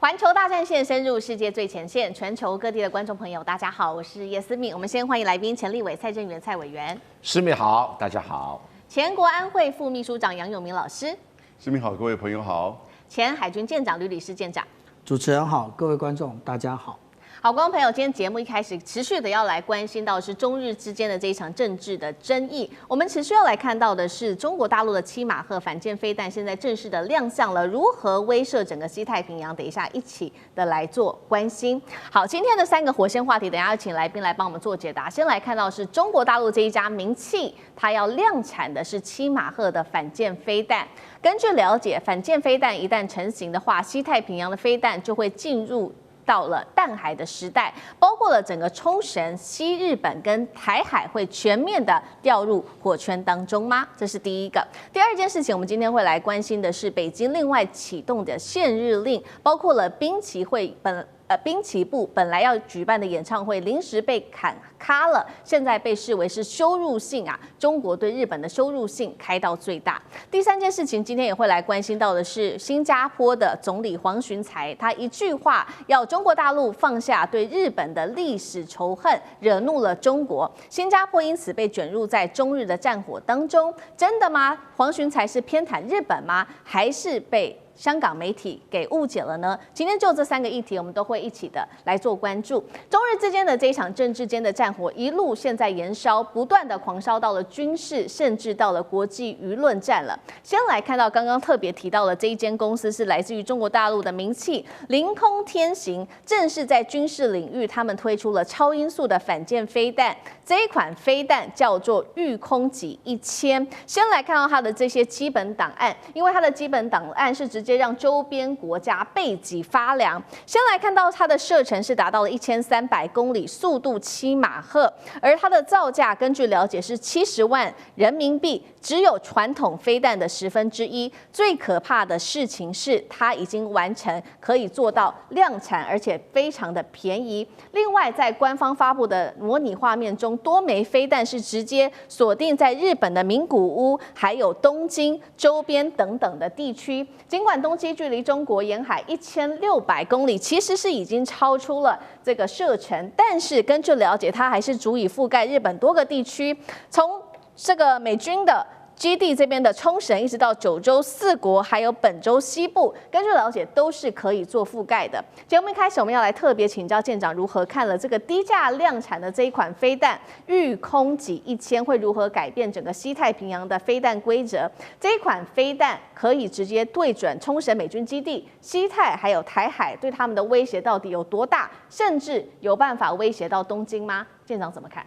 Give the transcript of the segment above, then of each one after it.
环球大战线深入世界最前线，全球各地的观众朋友，大家好，我是叶思敏。我们先欢迎来宾前立委蔡正元蔡委员，思敏好，大家好。前国安会副秘书长杨永明老师，思敏好，各位朋友好。前海军舰长吕礼士舰长，主持人好，各位观众大家好。好，观众朋友，今天节目一开始持续的要来关心到的是中日之间的这一场政治的争议。我们持续要来看到的是中国大陆的7马赫反舰飞弹现在正式的亮相了，如何威慑整个西太平洋？等一下一起的来做关心。好，今天的3个火线话题，等一下要请来宾来帮我们做解答。先来看到是中国大陆这一家民企，它要量产的是7马赫的反舰飞弹。根据了解，反舰飞弹一旦成型的话，西太平洋的飞弹就会进入到了淡海的时代，包括了整个冲绳、西日本跟台海会全面的掉入火圈当中吗？这是第一个。第二件事情，我们今天会来关心的是北京另外启动的限日令，包括了兵棋部本来要举办的演唱会临时被砍卡了，现在被视为是羞辱性啊，中国对日本的羞辱性开到最大。第三件事情，今天也会来关心到的是新加坡的总理黄循财，他一句话要中国大陆放下对日本的历史仇恨，惹怒了中国，新加坡因此被卷入在中日的战火当中。真的吗？黄循财是偏袒日本吗？还是被香港媒体给误解了呢？今天就这3个议题，我们都会一起的来做关注。中日之间的这一场政治间的战火，一路现在延烧，不断的狂烧到了军事，甚至到了国际舆论战了。先来看到刚刚特别提到的这一间公司是来自于中国大陆的民企凌空天行，正是在军事领域，他们推出了超音速的反舰飞弹。这一款飞弹叫做御空己1000。先来看到它的这些基本档案，因为它的基本档案是直接让周边国家背脊发凉。先来看到它的射程是达到了1300公里，速度7马赫，而它的造价根据了解是70万人民币，只有传统飞弹的1/10。最可怕的事情是，它已经完成可以做到量产，而且非常的便宜。另外，在官方发布的模拟画面中，多枚飞弹是直接锁定在日本的名古屋，还有东京周边等等的地区。尽管东京距离中国沿海1600公里，其实是已经超出了这个射程，但是根据了解，它还是足以覆盖日本多个地区，从这个美军的基地这边的冲绳，一直到九州4国，还有本州西部，根据了解都是可以做覆盖的。节目一开始，我们要来特别请教舰长如何看了这个低价量产的这一款飞弹御空己1000会如何改变整个西太平洋的飞弹规则？这一款飞弹可以直接对准冲绳美军基地、西太还有台海，对他们的威胁到底有多大？甚至有办法威胁到东京吗？舰长怎么看？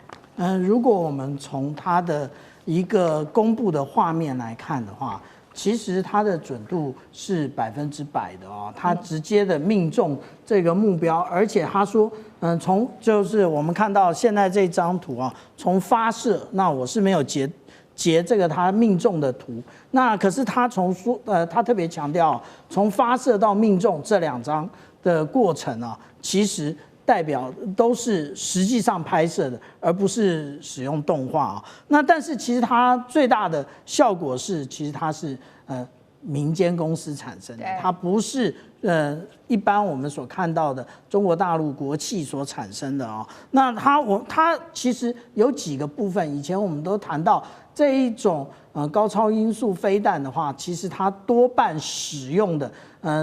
如果我们从它的一个公布的画面来看的话，其实它的准度是100%的哦，它直接的命中这个目标，而且他说，从就是我们看到现在这张图啊，从发射，那我是没有截这个它命中的图，那可是他他特别强调，从发射到命中这2张的过程啊，其实代表都是实际上拍摄的，而不是使用动画啊。那但是其实它最大的效果是，其实它是民间公司产生的，它不是一般我们所看到的中国大陆国企所产生的啊。那它其实有几个部分，以前我们都谈到这一种高超音速飞弹的话，其实它多半使用的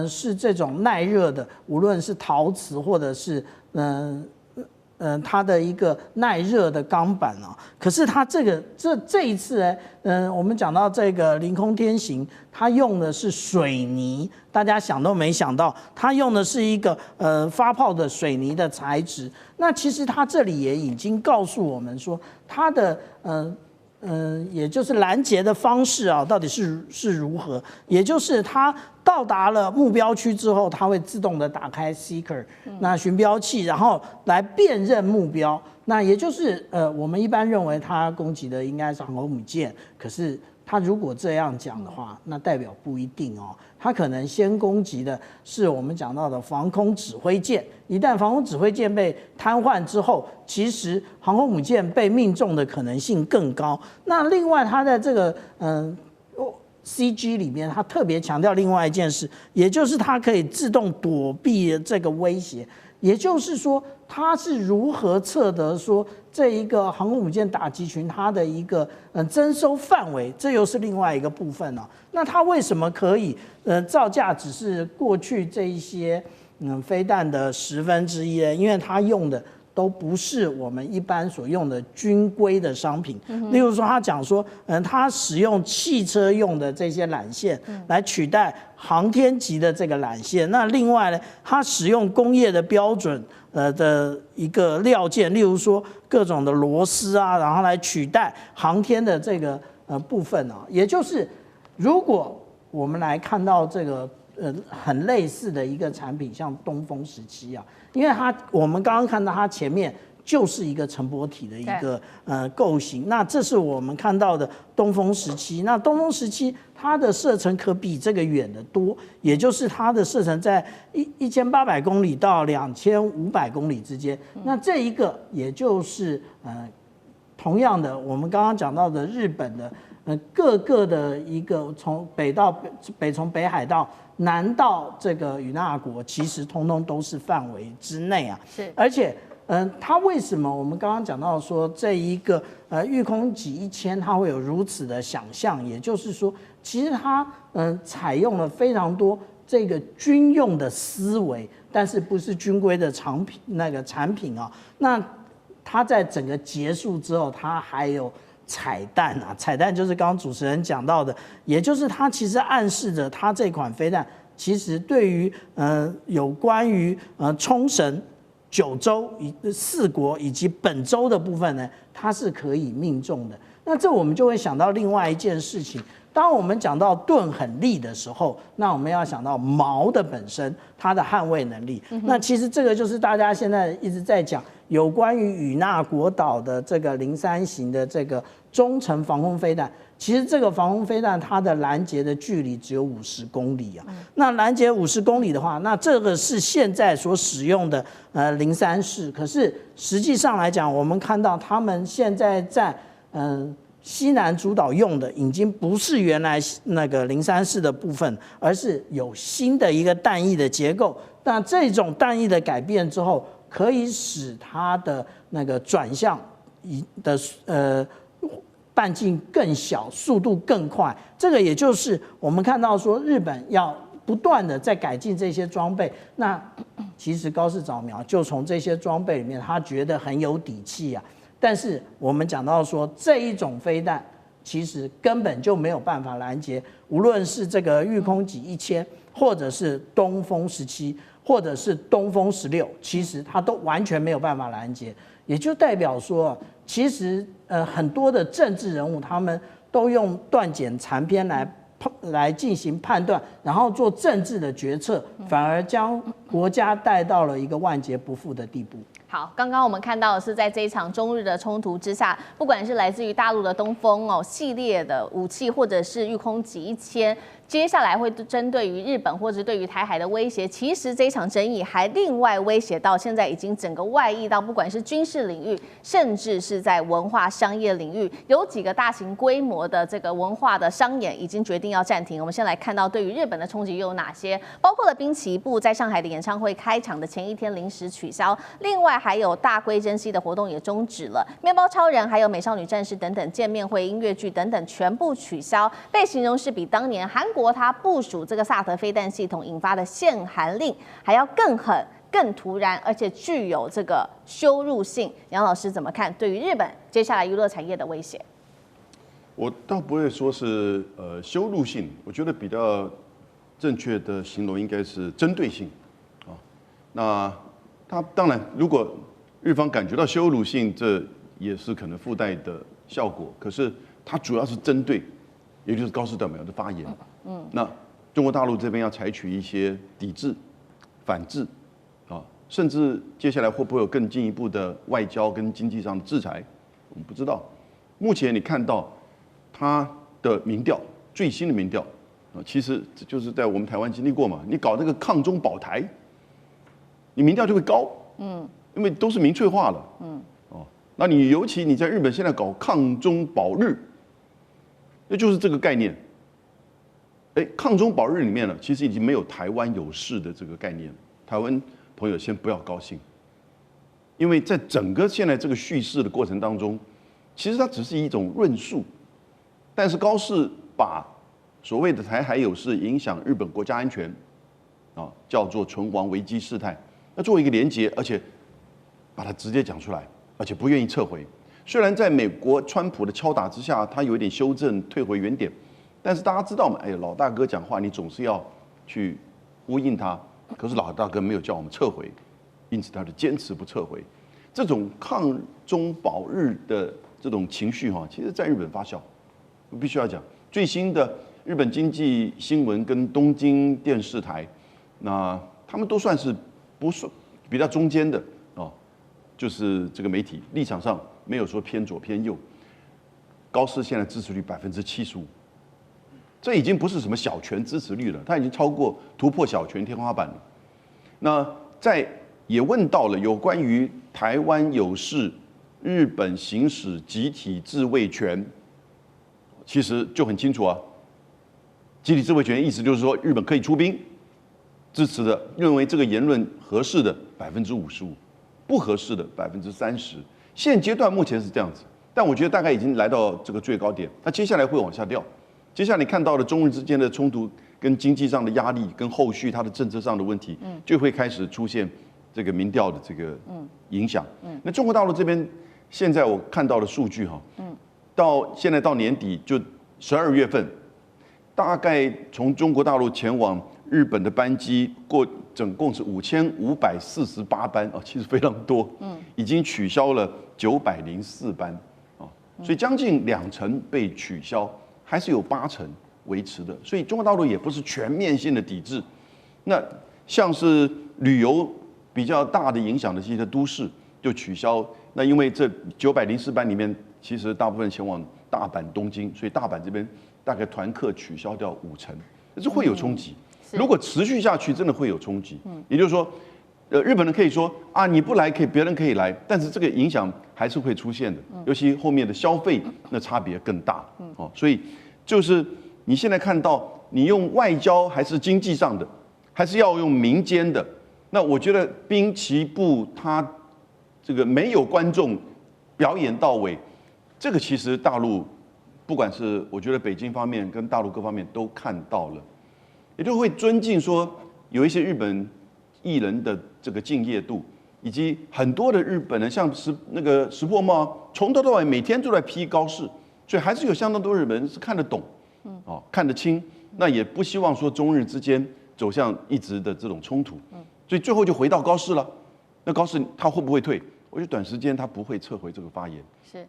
是这种耐热的，无论是陶瓷或者是它的一个耐热的钢板啊。可是它这一次呢，我们讲到这个凌空天行，它用的是水泥，大家想都没想到，它用的是一个发泡的水泥的材质。那其实它这里也已经告诉我们说，它的也就是拦截的方式啊，到底是如何？也就是它到达了目标区之后，它会自动的打开 Seeker 那寻标器，然后来辨认目标。那也就是我们一般认为它攻击的应该是航空母舰，可是他如果这样讲的话，那代表不一定哦。他可能先攻击的是我们讲到的防空指挥舰，一旦防空指挥舰被瘫痪之后，其实航空母舰被命中的可能性更高。那另外，他在这个 CG 里面，它特别强调另外一件事，也就是它可以自动躲避这个威胁。也就是说，它是如何测得说这一个航空母舰打击群它的一个征收范围，这又是另外一个部分了。那它为什么可以造价只是过去这一些飞弹的1/10呢？因为它用的都不是我们一般所用的军规的商品，例如说他讲说，他使用汽车用的这些缆线来取代航天级的这个缆线。那另外呢，他使用工业的标准的一个料件，例如说各种的螺丝啊，然后来取代航天的这个部分啊。也就是如果我们来看到这个很类似的一个产品，像东风17啊。因为我们刚刚看到它前面就是一个乘波体的一个构型，那这是我们看到的东风17。那东风17它的射程可比这个远得多，也就是它的射程在1800公里到2500公里之间。那这一个也就是同样的，我们刚刚讲到的日本的各个的一个从北海道南到这个与那国，其实通通都是范围之内啊。是，而且它为什么我们刚刚讲到说这一个御空级1000它会有如此的想象？也就是说，其实它采用了非常多这个军用的思维，但是不是军规的产品啊。那它在整个结束之后，它还有彩蛋啊，彩蛋就是刚刚主持人讲到的，也就是它其实暗示着它这款飞弹其实对于有关于冲绳、九州4国以及本州的部分呢，它是可以命中的。那这我们就会想到另外一件事情，当我们讲到盾很利的时候，那我们要想到矛的本身它的捍卫能力。那其实这个就是大家现在一直在讲有关于与那国岛的这个03型的这个中程防空飞弹。其实这个防空飞弹它的拦截的距离只有50公里啊。那拦截50公里的话，那这个是现在所使用的03式。可是实际上来讲，我们看到他们现在在西南诸岛用的已经不是原来那个03式的部分，而是有新的一个弹翼的结构。那这种弹翼的改变之后，可以使它的那个转向的半径更小，速度更快。这个也就是我们看到说日本要不断的在改进这些装备。那其实高市早苗就从这些装备里面，他觉得很有底气啊。但是我们讲到说这一种飞弹其实根本就没有办法拦截，无论是这个御空级1000，或者是东风17，或者是东风16，其实它都完全没有办法拦截。也就代表说，其实很多的政治人物他们都用断简残篇来进行判断，然后做政治的决策，反而将国家带到了一个万劫不复的地步。好，刚刚我们看到的是在这一场中日的冲突之下，不管是来自于大陆的东风系列的武器，或者是御空级1000，接下来会针对于日本或者对于台海的威胁，其实这一场争议还另外威胁到现在已经整个外溢到不管是军事领域，甚至是在文化商业领域，有几个大型规模的这个文化的商演已经决定要暂停。我们先来看到对于日本的冲击又有哪些，包括了滨崎步在上海的演唱会开场的前一天临时取消，另外还有大龟珍稀的活动也终止了，面包超人还有美少女战士等等见面会、音乐剧等等全部取消，被形容是比当年韩国它部署这个萨德飞弹系统引发的限韩令还要更狠、更突然，而且具有这个羞辱性。杨老师怎么看对于日本接下来娱乐产业的威胁？我倒不会说是羞辱性，我觉得比较正确的形容应该是针对性啊。那它当然，如果日方感觉到羞辱性，这也是可能附带的效果。可是它主要是针对，也就是高市早苗的发言。那中国大陆这边要采取一些抵制、反制，啊，甚至接下来会不会有更进一步的外交跟经济上的制裁，我们不知道。目前你看到它的民调，最新的民调啊，其实就是在我们台湾经历过嘛，你搞那个抗中保台，你民调就会高，因为都是民粹化了，那你尤其你在日本现在搞抗中保日，那就是这个概念。抗中保日里面呢，其实已经没有台湾有事的这个概念了。台湾朋友先不要高兴，因为在整个现在这个叙事的过程当中，其实它只是一种论述，但是高市把所谓的台海有事影响日本国家安全，叫做存亡危机事态，那作为一个连结，而且把它直接讲出来，而且不愿意撤回。虽然在美国川普的敲打之下，他有一点修正，退回原点，但是大家知道嘛？老大哥讲话，你总是要去呼应他。可是老大哥没有叫我们撤回，因此他就坚持不撤回。这种抗中保日的这种情绪其实在日本发酵。我必须要讲，最新的日本经济新闻跟东京电视台，那他们都算是不算比较中间的就是这个媒体立场上没有说偏左偏右。高市现在支持率75%，这已经不是什么小权支持率了，它已经突破小权天花板了。那也问到了有关于台湾有事，日本行使集体自卫权，其实就很清楚啊。集体自卫权的意思就是说，日本可以出兵，支持的认为这个言论合适的55%，不合适的30%。现阶段目前是这样子，但我觉得大概已经来到这个最高点，那接下来会往下掉。接下来你看到的中日之间的冲突，跟经济上的压力，跟后续它的政策上的问题，就会开始出现这个民调的这个影响。那中国大陆这边现在我看到的数据到现在到年底就12月份，大概从中国大陆前往日本的班机总共是5548班其实非常多，已经取消了904班所以将近20%被取消。还是有80%维持的，所以中国大陆也不是全面性的抵制。那像是旅游比较大的影响的这些都市就取消。那因为这904班里面，其实大部分前往大阪、东京，所以大阪这边大概团客取消掉50%，这会有冲击。如果持续下去，真的会有冲击。也就是说，日本人可以说你不来，别人可以来，但是这个影响还是会出现的，尤其后面的消费那差别更大。所以就是你现在看到，你用外交还是经济上的，还是要用民间的。那我觉得滨崎步他这个没有观众表演到位，这个其实大陆不管是我觉得北京方面跟大陆各方面都看到了，也就会尊敬说有一些日本艺人的这个敬业度，以及很多的日本人，像石破茂，从头到尾每天都在批高市，所以还是有相当多日本人是看得懂，看得清，那也不希望说中日之间走向一直的这种冲突，所以最后就回到高市了。那高市他会不会退？我觉得短时间他不会撤回这个发言，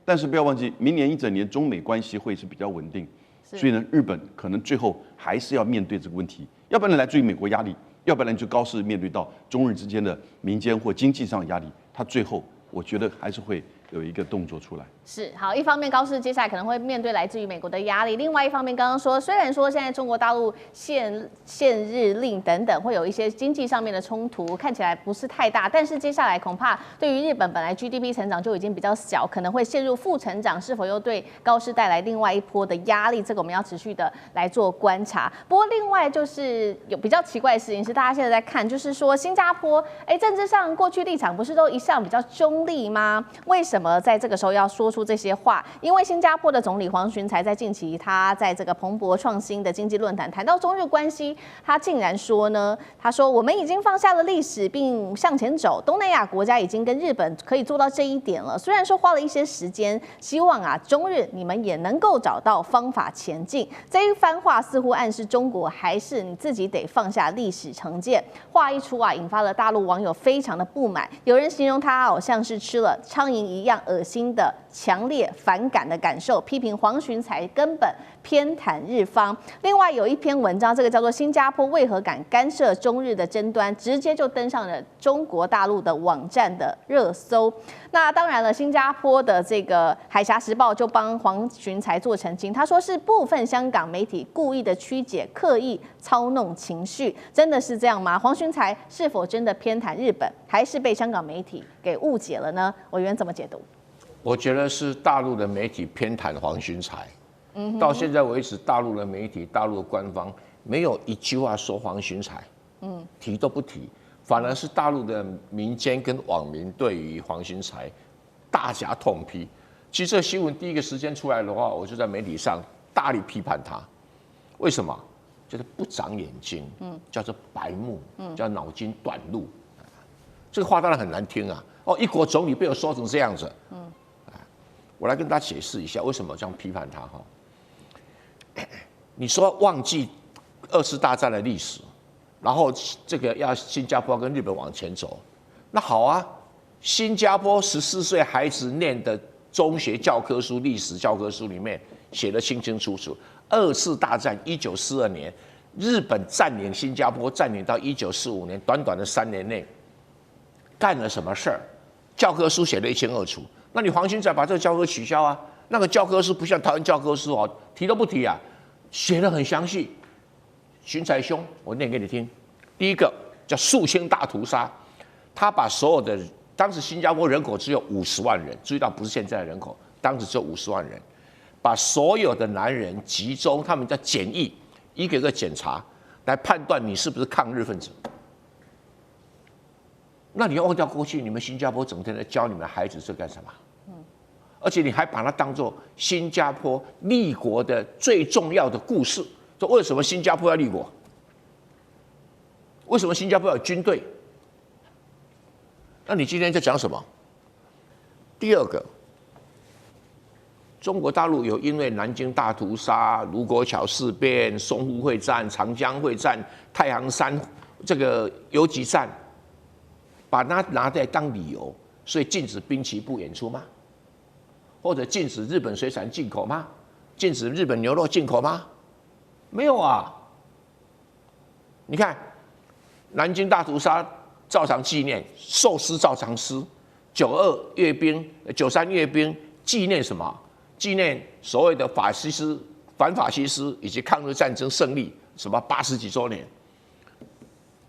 但是不要忘记，明年一整年中美关系会是比较稳定，所以呢，日本可能最后还是要面对这个问题，要不然来自于美国压力。要不然就高市面对到中日之间的民间或经济上的压力，他最后我觉得还是会有一个动作出来。是好，一方面高市接下来可能会面对来自于美国的压力，另外一方面刚刚说，虽然说现在中国大陆限日令等等会有一些经济上面的冲突，看起来不是太大，但是接下来恐怕对于日本本来 GDP 成长就已经比较小，可能会陷入负成长，是否又对高市带来另外一波的压力？这个我们要持续的来做观察。不过另外就是有比较奇怪的事情是，大家现在在看，就是说新加坡，政治上过去立场不是都一向比较中立吗？为什么在这个时候要说出这些话？因为新加坡的总理黄循财在近期他在这个彭博创新的经济论坛谈到中日关系，他竟然说呢，他说我们已经放下了历史并向前走，东南亚国家已经跟日本可以做到这一点了。虽然说花了一些时间，希望中日你们也能够找到方法前进。这一番话似乎暗示中国还是你自己得放下历史成见。话一出引发了大陆网友非常的不满，有人形容他好像是吃了苍蝇一样恶心的强烈反感的感受，批评黄循财根本偏袒日方。另外有一篇文章，这个叫做《新加坡为何敢干涉中日的争端》，直接就登上了中国大陆的网站的热搜。那当然了，新加坡的这个《海峡时报》就帮黄循财做澄清，他说是部分香港媒体故意的曲解，刻意操弄情绪。真的是这样吗？黄循财是否真的偏袒日本，还是被香港媒体给误解了呢？委员怎么解读？我觉得是大陆的媒体偏袒黄循财。到现在为止，大陆的媒体、大陆的官方没有一句话说黄循财，提都不提，反而是大陆的民间跟网民对于黄循财大加痛批。其实这个新闻第一个时间出来的话，我就在媒体上大力批判他。为什么？就是不长眼睛，叫做白目，叫脑筋短路。这个话当然很难听啊！哦，一国总理被我说成这样子，我来跟大家解释一下为什么这样批判他哈。你说忘记2次大战的历史，然后这个要新加坡跟日本往前走，那好啊，新加坡14岁孩子念的中学教科书、历史教科书里面写得清清楚楚，2次大战1942年，日本占领新加坡，占领到1945年，短短的3年内干了什么事儿，教科书写得一清二楚。那你黄循财把这个教科取消啊？那个教科书不像台湾教科书哦，提都不提啊，写得很详细。循财兄，我念给你听。第一个叫肃清大屠杀，他把所有的当时新加坡人口只有50万人，注意到不是现在的人口，当时只有50万人，把所有的男人集中，他们叫检疫，一个个检查，来判断你是不是抗日分子。那你要忘掉过去，你们新加坡整天在教你们孩子这干什么？而且你还把它当作新加坡立国的最重要的故事。说为什么新加坡要立国？为什么新加坡要有军队？那你今天在讲什么？第二个，中国大陆有因为南京大屠杀、卢沟桥事变、淞沪会战、长江会战、太行山这个游击战，把它拿来当理由，所以禁止兵棋部演出吗？或者禁止日本水产进口吗？禁止日本牛肉进口吗？没有啊！你看，南京大屠杀照常纪念，寿司照常吃，92阅兵、93阅兵纪念什么？纪念所谓的法西斯、反法西斯以及抗日战争胜利，什么80几周年？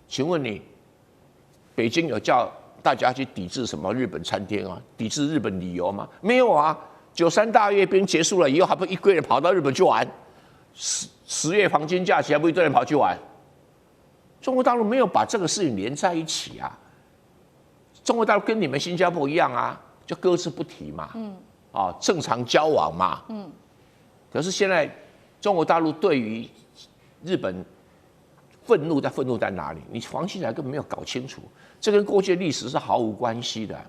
请问你，北京有叫大家去抵制什么日本餐厅啊？抵制日本旅游吗？没有啊！93大阅兵结束了以后，还不一堆人跑到日本去玩？10月黄金假期还不一堆人跑去玩？中国大陆没有把这个事情连在一起啊！中国大陆跟你们新加坡一样啊，就搁置不提嘛，正常交往嘛，可是现在中国大陆对于日本愤怒在哪里？你黄循财根本没有搞清楚，这跟过去的历史是毫无关系的。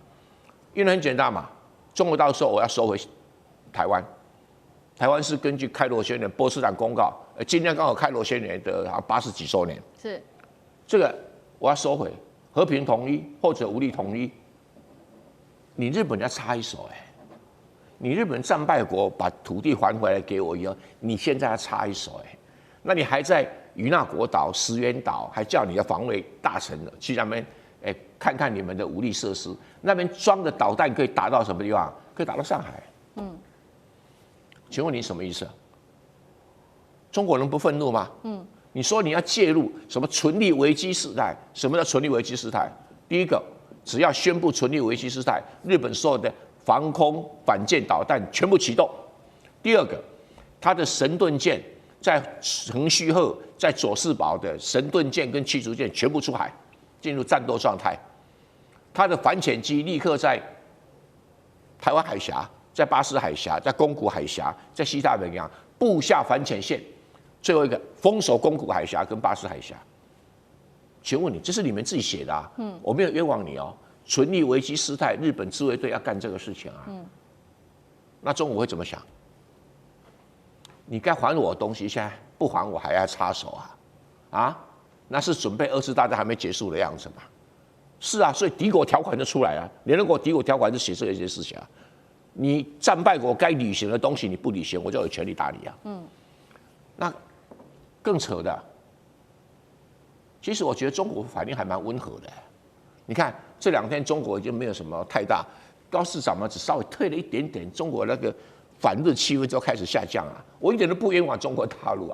因为很简单嘛，中国大陆说我要收回台湾，台湾是根据开罗宣言、波茨坦公告，今天刚好开罗宣言的80几周年，是这个我要收回，和平统一或者武力统一，你日本要插一手你日本战败国把土地还回来给我以后，你现在要插一手那你还在与那国岛、石垣岛，还叫你的防卫大臣去那边看看你们的武力设施，那边装的导弹可以打到什么地方？可以打到上海。请问你什么意思？中国人不愤怒吗？你说你要介入什么存立危机事态？什么叫存立危机事态？第一个，只要宣布存立危机事态，日本所有的防空反舰导弹全部启动。第二个，它的神盾舰在横须贺、在佐世保的神盾舰跟驱逐舰全部出海，进入战斗状态。它的反潜机立刻在台湾海峡、在巴士海峡、在宫古海峡、在西太平洋布下反潜线。最后一个，封锁宫古海峡跟巴士海峡。请问你，这是你们自己写的我没有冤枉你哦。存立危机事态，日本自卫队要干这个事情那中国会怎么想？你该还我的东西，现在不还我还要插手那是准备2次大战还没结束的样子嘛？是啊，所以敌国条款就出来了，联合国敌国条款就写这些事情你战败国该履行的东西你不履行，我就有权利打你那更扯的，其实我觉得中国反应还蛮温和的。你看这2天中国已经没有什么太大，高市长嘛只稍微退了一点点，中国那个反日气氛就开始下降了。我一点都不冤枉中国大陆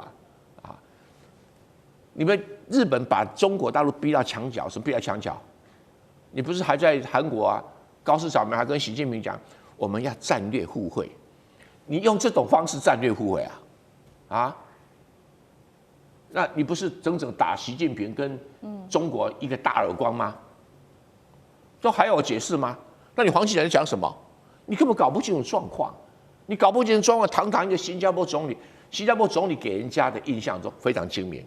你们日本把中国大陆逼到墙角，是逼到墙角。你不是还在韩国高市长们还跟习近平讲，我们要战略互惠。你用这种方式战略互惠那你不是整整打习近平跟中国一个大耳光吗？这还要解释吗？那你黄奇在讲什么？你根本搞不清楚状况，你搞不清楚状况，堂堂一个新加坡总理，新加坡总理给人家的印象中非常精明，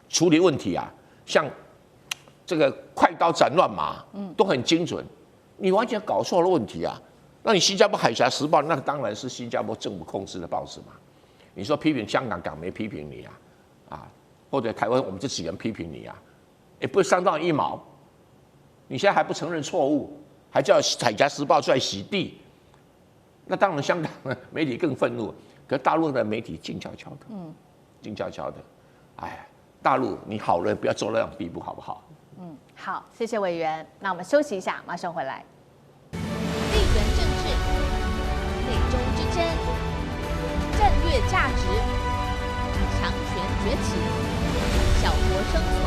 处理问题啊，像这个快刀斩乱麻，都很精准。你完全搞错了问题啊！那你新加坡《海峡时报》那当然是新加坡政府控制的报纸嘛。你说批评香港，港媒批评你啊，或者台湾我们这几个人批评你啊，也不会伤到一毛。你现在还不承认错误，还叫《海峡时报》出来洗地，那当然香港的媒体更愤怒，可大陆的媒体静悄悄的，静悄悄的。哎，大陆你好人不要做那样地步，好不好？好，谢谢委员。那我们休息一下，马上回来。地缘政治、美中之争、战略价值、强权崛起、小国生存，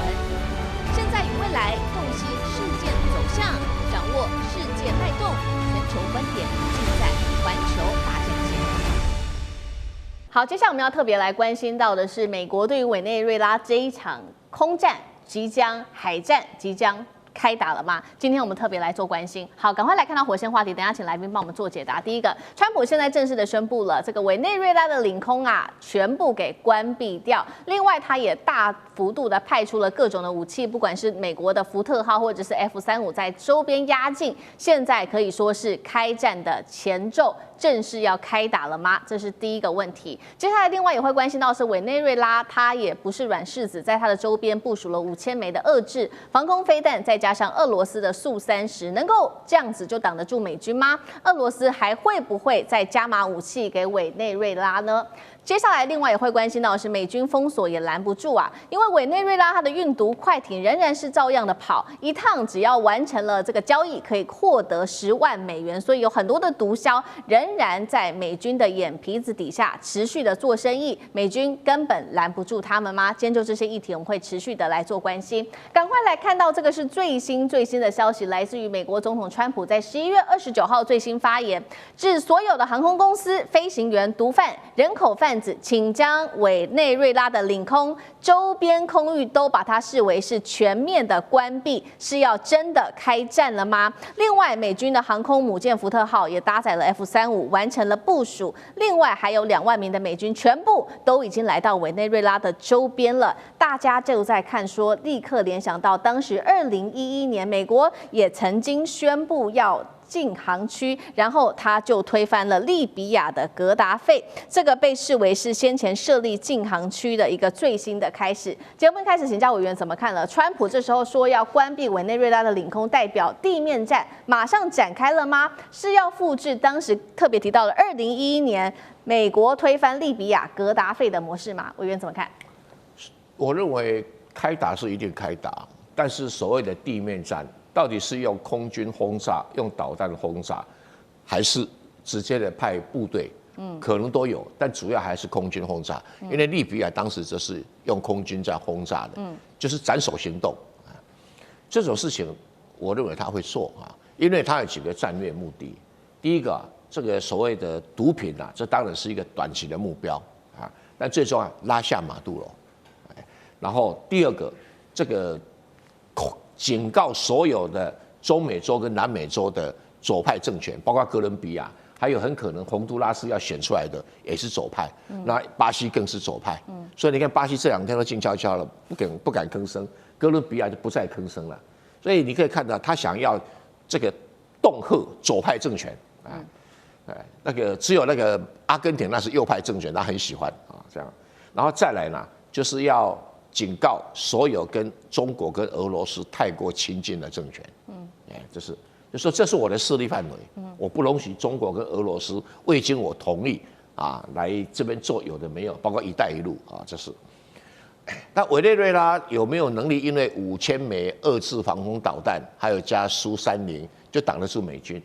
现在与未来洞悉事件走向，掌握世界脉动，全球观点尽在环球大战线。好，接下来我们要特别来关心到的是，美国对于委内瑞拉这一场空战海战即将开打了吗？今天我们特别来做关心。好，赶快来看到火线话题，等一下请来宾帮我们做解答。第一个，川普现在正式的宣布了，这个委内瑞拉的领空啊，全部给关闭掉。另外，他也大幅度的派出了各种的武器，不管是美国的福特号或者是 F-35在周边压境，现在可以说是开战的前奏。正式要开打了吗？这是第一个问题。接下来，另外也会关心到是委内瑞拉，它也不是软柿子，在它的周边部署了5000枚的遏制防空飞弹，再加上俄罗斯的苏30，能够这样子就挡得住美军吗？俄罗斯还会不会再加码武器给委内瑞拉呢？接下来，另外也会关心到的是美军封锁也拦不住啊，因为委内瑞拉它的运毒快艇仍然是照样的跑，一趟只要完成了这个交易，可以获得10万美元，所以有很多的毒枭仍然在美军的眼皮子底下持续的做生意，美军根本拦不住他们吗？今天就这些议题，我们会持续的来做关心。赶快来看到这个是最新的消息，来自于美国总统川普在11月29号最新发言，致所有的航空公司、飞行员、毒贩、人口贩子，请将委内瑞拉的领空周边空域都把它视为是全面的关闭，是要真的开战了吗？另外，美军的航空母舰福特号也搭载了 F-35，完成了部署。另外，还有2万名的美军全部都已经来到委内瑞拉的周边了。大家就在看说，立刻联想到当时2011年，美国也曾经宣布要禁航区，然后他就推翻了利比亚的格达费，这个被视为是先前设立禁航区的一个最新的开始。节目一开始，请教委员怎么看了？川普这时候说要关闭委内瑞拉的领空，代表地面战马上展开了吗？是要复制当时特别提到的2011年美国推翻利比亚格达费的模式吗？委员怎么看？我认为开打是一定开打，但是所谓的地面战，到底是用空军轰炸、用导弹轰炸，还是直接的派部队？可能都有，但主要还是空军轰炸，因为利比亚当时就是用空军在轰炸的，就是斩首行动。这种事情，我认为他会做啊，因为他有几个战略目的。第一个，这个所谓的毒品啊，这当然是一个短期的目标啊，但最重要拉下马杜罗。然后第二个，这个警告所有的中美洲跟南美洲的左派政权，包括哥伦比亚，还有很可能洪都拉斯要选出来的也是左派，那巴西更是左派，所以你看巴西这2天都静悄悄了，不敢吭声，哥伦比亚就不再吭声了，所以你可以看到他想要这个恫吓左派政权啊，那个只有那个阿根廷那是右派政权，他很喜欢啊这样，然后再来呢就是要警告所有跟中国跟俄罗斯太过亲近的政权，就说这是我的势力范围，我不容许中国跟俄罗斯未经我同意啊来这边做有的没有，包括“一带一路”啊，这是。那委内瑞拉有没有能力？因为5000枚2次防空导弹，还有加苏30，就挡得住美军？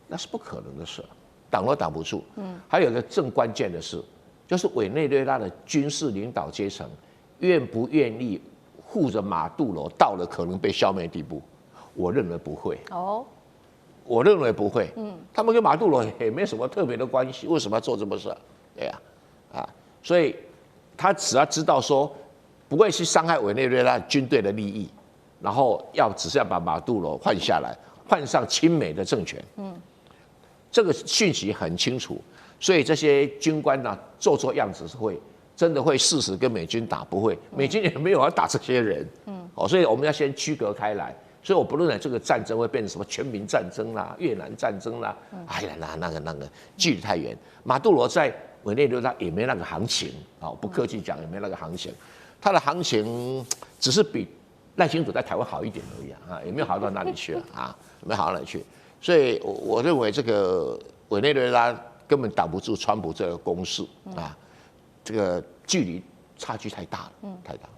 那是不可能的事，挡都挡不住。还有一个更关键的是，就是委内瑞拉的军事领导阶层愿不愿意护着马杜罗到了可能被消灭的地步？我认为不会。我认为不会。他们跟马杜罗也没什么特别的关系，为什么要做这么事？对呀，所以他只要知道说，不会去伤害委内瑞拉军队的利益，然后只是要把马杜罗换下来，换上亲美的政权。这个讯息很清楚，所以这些军官呢，做样子是真的会誓死跟美军打，不会，美军也没有要打这些人。所以我们要先区隔开来。所以我不认为这个战争会变成什么全民战争啦、越南战争啦，哎呀，那个距离太远。马杜罗在委内瑞拉也没那个行情啊，不客气讲也没那个行情，他的行情只是比赖清德在台湾好一点而已啊，也没有好到哪里去啊，没好到哪里去。所以我认为这个委内瑞拉根本挡不住川普这个攻势啊，这个距离差距太大了，太大了。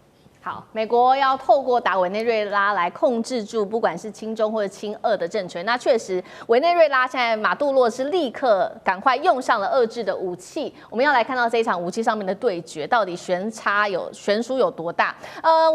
好，美国要透过打委内瑞拉来控制住不管是亲中或者亲俄的政权。那确实，委内瑞拉现在马杜罗是立刻赶快用上了遏制的武器。我们要来看到这一场武器上面的对决，到底悬殊有多大？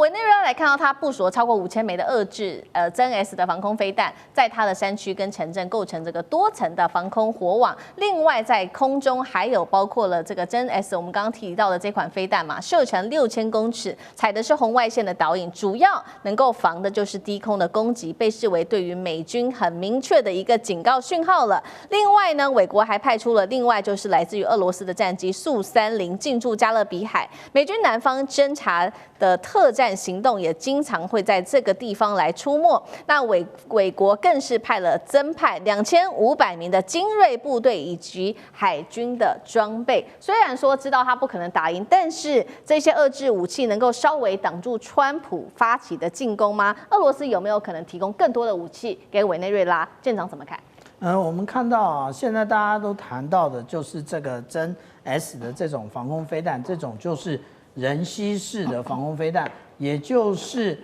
委内瑞拉来看到它部署了超过5000枚的遏制真 S 的防空飞弹，在它的山区跟城镇构成这个多层的防空火网。另外，在空中还有包括了这个真 S， 我们刚刚提到的这款飞弹嘛，射程6000公尺，采的是红外线的导引，主要能够防的就是低空的攻击，被视为对于美军很明确的一个警告讯号了。另外呢，美国还派出了另外就是来自于俄罗斯的战机苏30进驻加勒比海，美军南方侦察的特战行动也经常会在这个地方来出没。那美国更是增派2500名的精锐部队以及海军的装备。虽然说知道他不可能打赢，但是这些遏制武器能够稍微挡住川普发起的进攻吗？俄罗斯有没有可能提供更多的武器给委内瑞拉？舰长怎么看？我们看到啊，现在大家都谈到的就是这个真 S 的这种防空飞弹，这种就是人吸式的防空飞弹，也就是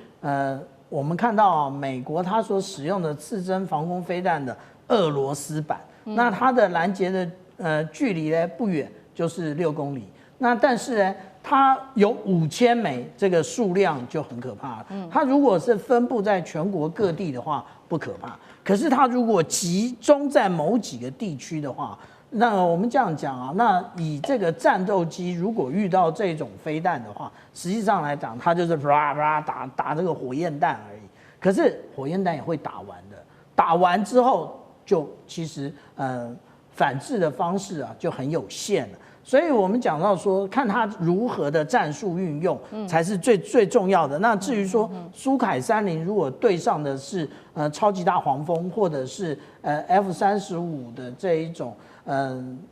我们看到啊，美国它所使用的刺针防空飞弹的俄罗斯版，那它的拦截的距离呢不远，就是6公里。那但是呢，它有5000枚，这个数量就很可怕了。它如果是分布在全国各地的话，不可怕。可是它如果集中在某几个地区的话，那我们这样讲啊，那以这个战斗机如果遇到这种飞弹的话，实际上来讲，它就是啪啪打这个火焰弹而已。可是火焰弹也会打完的，打完之后就其实反制的方式啊就很有限了。所以我们讲到说，看他如何的战术运用才是最重要的。那至于说苏凯30如果对上的是超级大黄蜂或者是F-35的这一种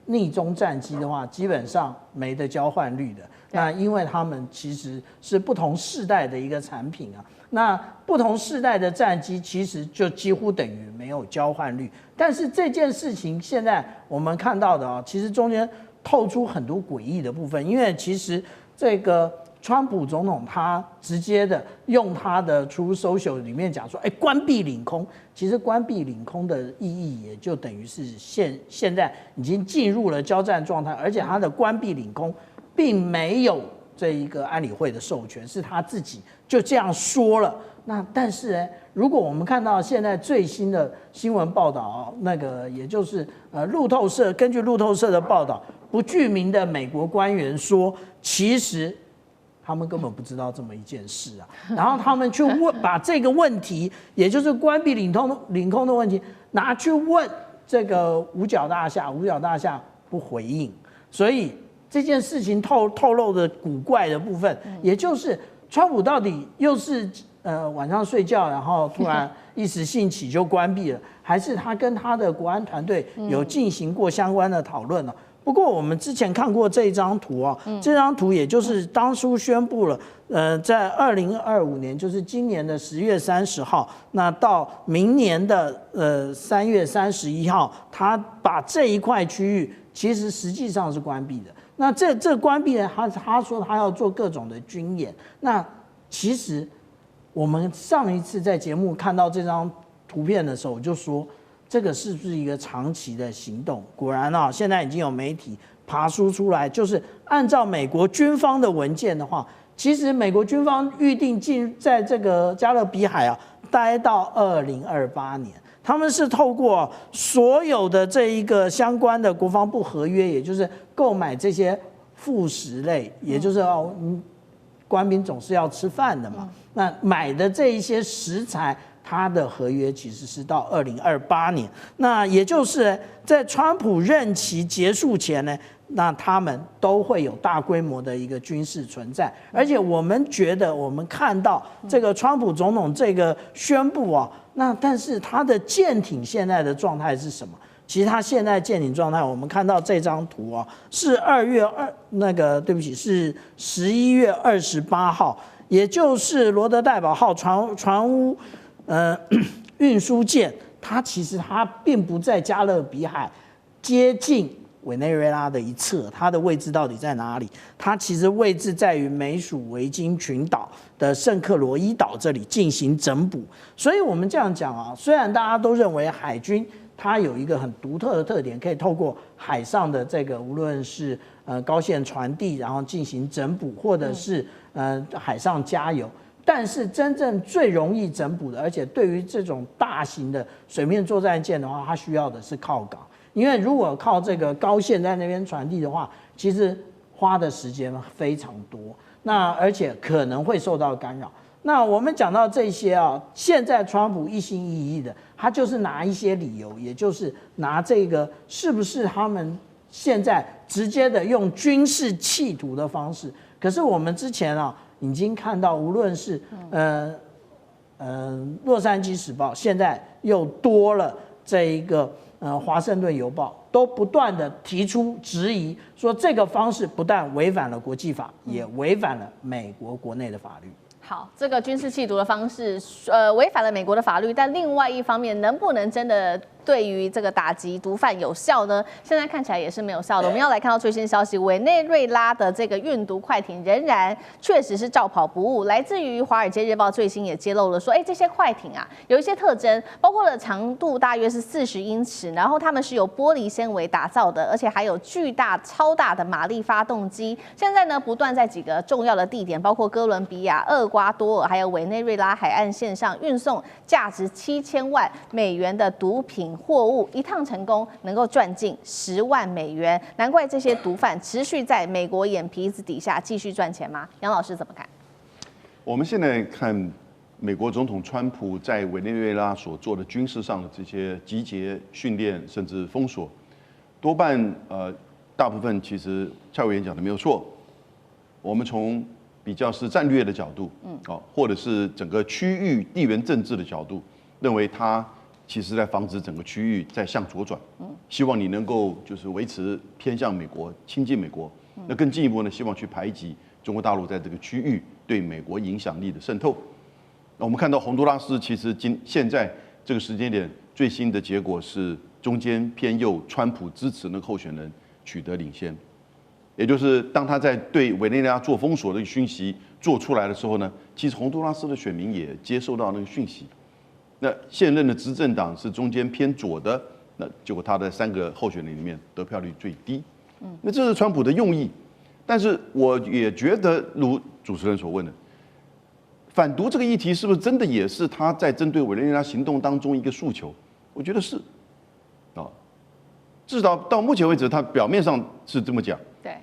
逆中战机的话，基本上没得交换率的。那因为他们其实是不同世代的一个产品啊。那不同世代的战机其实就几乎等于没有交换率。但是这件事情现在我们看到的啊，其实中间透出很多诡异的部分，因为其实这个川普总统他直接的用他的 Truth Social 里面讲说，关闭领空，其实关闭领空的意义也就等于是现在已经进入了交战状态，而且他的关闭领空并没有这一个安理会的授权，是他自己就这样说了。那但是呢，如果我们看到现在最新的新闻报道，那个也就是路透社根据路透社的报道，不具名的美国官员说，其实他们根本不知道这么一件事啊。然后他们去把这个问题，也就是关闭领空的问题，拿去问这个五角大厦，五角大厦不回应，所以这件事情透露的古怪的部分，也就是川普到底又是晚上睡觉，然后突然一时兴起就关闭了，还是他跟他的国安团队有进行过相关的讨论呢？不过我们之前看过这张图啊，这张图也就是当初宣布了，在2025年，就是今年的10月30号，那到明年的3月31号，他把这一块区域其实实际上是关闭的。那这关闭呢，他说他要做各种的军演。那其实我们上一次在节目看到这张图片的时候，我就说这个是不是一个长期的行动？果然啊，现在已经有媒体爬梳出来，就是按照美国军方的文件的话，其实美国军方预定在这个加勒比海啊待到2028年。他们是透过所有的这一个相关的国防部合约，也就是购买这些副食类，也就是官兵总是要吃饭的嘛。那买的这一些食材，它的合约其实是到2028年，那也就是在川普任期结束前呢，那他们都会有大规模的一个军事存在。而且我们觉得，我们看到这个川普总统这个宣布啊，那但是他的舰艇现在的状态是什么？其实他现在舰艇状态，我们看到这张图啊，是是11月28号，也就是罗德代堡号船坞运输舰，它其实并不在加勒比海接近委内瑞拉的一侧，它的位置到底在哪里？它其实位置在于美属维京群岛的圣克罗伊岛这里进行整补。所以我们这样讲啊，虽然大家都认为海军它有一个很独特的特点，可以透过海上的这个无论是高线传递，然后进行整补，或者是海上加油。但是真正最容易整补的，而且对于这种大型的水面作战舰的话，它需要的是靠港。因为如果靠这个高线在那边传递的话，其实花的时间非常多，那而且可能会受到干扰。那我们讲到这些啊，现在川普一心一意的，他就是拿一些理由，也就是拿这个是不是他们现在直接的用军事企图的方式。可是我们之前啊已经看到，无论是洛杉矶时报，现在又多了这一个华盛顿邮报，都不断的提出质疑，说这个方式不但违反了国际法，也违反了美国国内的法律。好，这个军事企图的方式，违反了美国的法律，但另外一方面，能不能真的对于这个打击毒贩有效呢？现在看起来也是没有效的。我们要来看到最新消息，委内瑞拉的这个运毒快艇仍然确实是照跑不误。来自于《华尔街日报》最新也揭露了说，这些快艇啊有一些特征，包括了长度大约是40英尺，然后它们是由玻璃纤维打造的，而且还有超大的马力发动机。现在呢，不断在几个重要的地点，包括哥伦比亚、厄瓜多尔还有委内瑞拉海岸线上运送价值7000万美元的毒品货物，一趟成功能够赚进10万美元，难怪这些毒贩持续在美国眼皮子底下继续赚钱吗？杨老师怎么看？我们现在看美国总统川普在委内瑞拉所做的军事上的这些集结、训练，甚至封锁，多半大部分其实蔡委员讲的没有错。我们从比较是战略的角度，或者是整个区域地缘政治的角度，认为他其实在防止整个区域在向左转，希望你能够就是维持偏向美国、亲近美国。那更进一步呢，希望去排挤中国大陆在这个区域对美国影响力的渗透。那我们看到洪都拉斯其实现在这个时间点最新的结果是中间偏右川普支持那个候选人取得领先。也就是当他在对委内瑞拉做封锁的讯息做出来的时候呢，其实洪都拉斯的选民也接受到那个讯息。那现任的执政党是中间偏左的，那结果他的3个候选人里面得票率最低。那这是川普的用意。但是我也觉得，如主持人所问的，反毒这个议题是不是真的也是他在针对委内瑞拉行动当中一个诉求？我觉得是，至少到目前为止，他表面上是这么讲。对，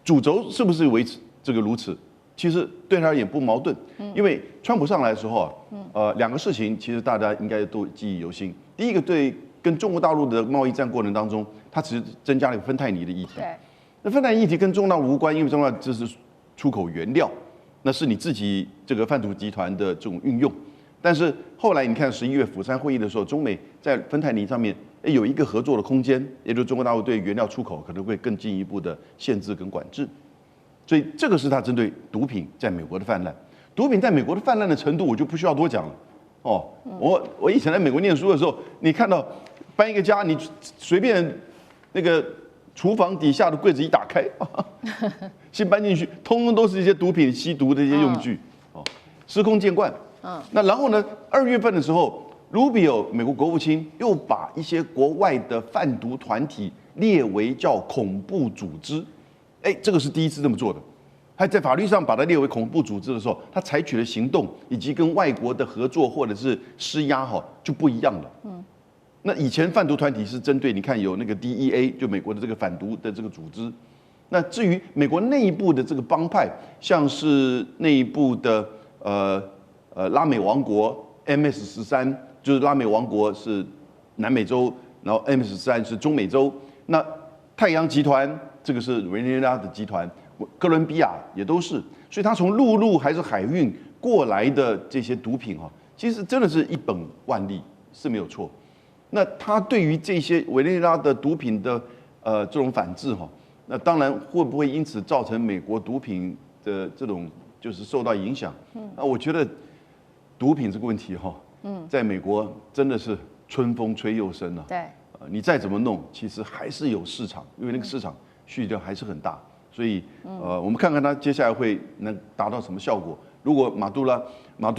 主轴是不是维持这个如此？其实对他而言不矛盾，因为川普上来的时候2个事情其实大家应该都记忆犹新。第一个，对跟中国大陆的贸易战过程当中，他其实增加了一个芬太尼的议题。对，那芬太尼议题跟中国大陆无关，因为中国大陆这是出口原料，那是你自己这个贩毒集团的这种运用。但是后来你看11月釜山会议的时候，中美在芬太尼上面有一个合作的空间，也就是中国大陆对原料出口可能会更进一步的限制跟管制。所以这个是他针对毒品在美国的泛滥。毒品在美国的泛滥的程度，我就不需要多讲了。我以前在美国念书的时候，你看到搬一个家，你随便那个厨房底下的柜子一打开，新搬进去，通通都是一些毒品吸毒的一些用具，司空见惯。那然后呢，2月份的时候，Rubio 美国国务卿又把一些国外的贩毒团体列为叫恐怖组织。这个是第一次这么做的。他在法律上把它列为恐怖组织的时候，他采取的行动以及跟外国的合作或者是施压就不一样了。那以前贩毒团体是针对你看有那个 DEA 就美国的这个反毒的这个组织，那至于美国内部的这个帮派，像是内部的拉美王国 MS-13，就是拉美王国是南美洲，然后 MS-13是中美洲。那太阳集团这个是委内瑞拉的集团，哥伦比亚也都是，所以它从陆路还是海运过来的这些毒品其实真的是一本万利是没有错。那它对于这些委内瑞拉的毒品的这种反制那当然会不会因此造成美国毒品的这种就是受到影响？我觉得毒品这个问题在美国真的是春风吹又生啊。对，你再怎么弄，其实还是有市场，因为那个市场需求还是很大。所以我们看看他接下来会能达到什么效果。如果马杜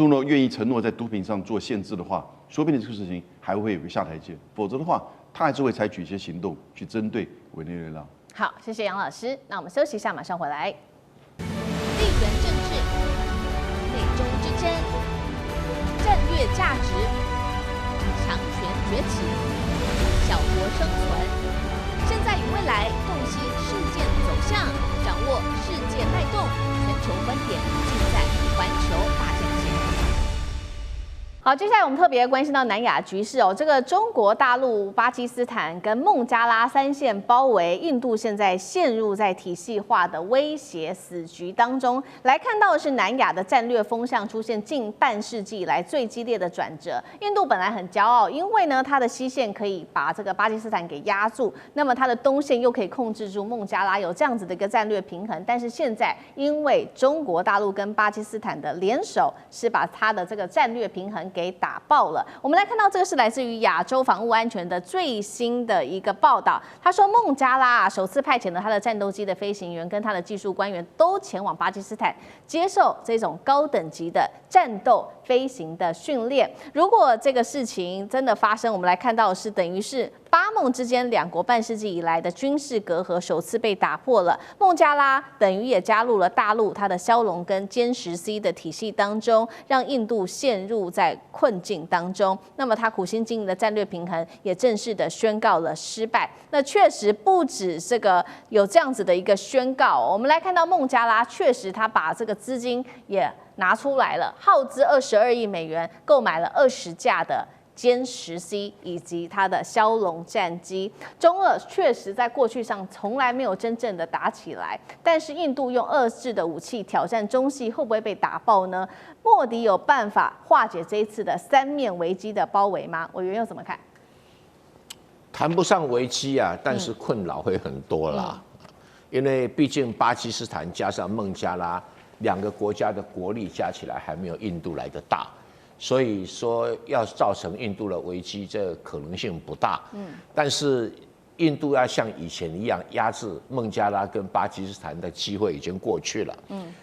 罗愿意承诺在毒品上做限制的话，说不定这个事情还会有个下台阶。否则的话，他还是会采取一些行动去针对委内瑞拉。好，谢谢杨老师。那我们休息一下，马上回来。地缘政治、美中之争、战略价值、强权崛起、小国生存，现在与未来洞悉事件走向，掌握世界脉动，全球观点尽在环球大战线。好，接下来我们特别关心到南亚局势这个中国大陆、巴基斯坦跟孟加拉三线包围，印度现在陷入在体系化的威胁死局当中。来看到的是南亚的战略风向出现近半世纪以来最激烈的转折。印度本来很骄傲，因为呢它的西线可以把这个巴基斯坦给压住，那么它的东线又可以控制住孟加拉，有这样子的一个战略平衡。但是现在因为中国大陆跟巴基斯坦的联手，是把它的这个战略平衡给打爆了。我们来看到这个是来自于亚洲防务安全的最新的一个报道。他说，孟加拉首次派遣了他的战斗机的飞行员跟他的技术官员都前往巴基斯坦接受这种高等级的战斗飞行的训练。如果这个事情真的发生，我们来看到的是等于是巴孟之间两国半世纪以来的军事隔阂首次被打破了。孟加拉等于也加入了大陆它的枭龙跟歼10C 的体系当中，让印度陷入在困境当中。那么他苦心经营的战略平衡也正式的宣告了失败。那确实不止这个有这样子的一个宣告，我们来看到孟加拉确实他把这个资金也拿出来了，耗资22亿美元购买了20架的歼10C 以及它的枭龙战机。中俄确实在过去上从来没有真正的打起来，但是印度用遏制的武器挑战中系，会不会被打爆呢？莫迪有办法化解这一次的三面危机的包围吗？委员又怎么看？谈不上危机啊，但是困扰会很多啦。因为毕竟巴基斯坦加上孟加拉两个国家的国力加起来还没有印度来的大。所以说，要造成印度的危机，这可能性不大。但是印度要像以前一样压制孟加拉跟巴基斯坦的机会已经过去了。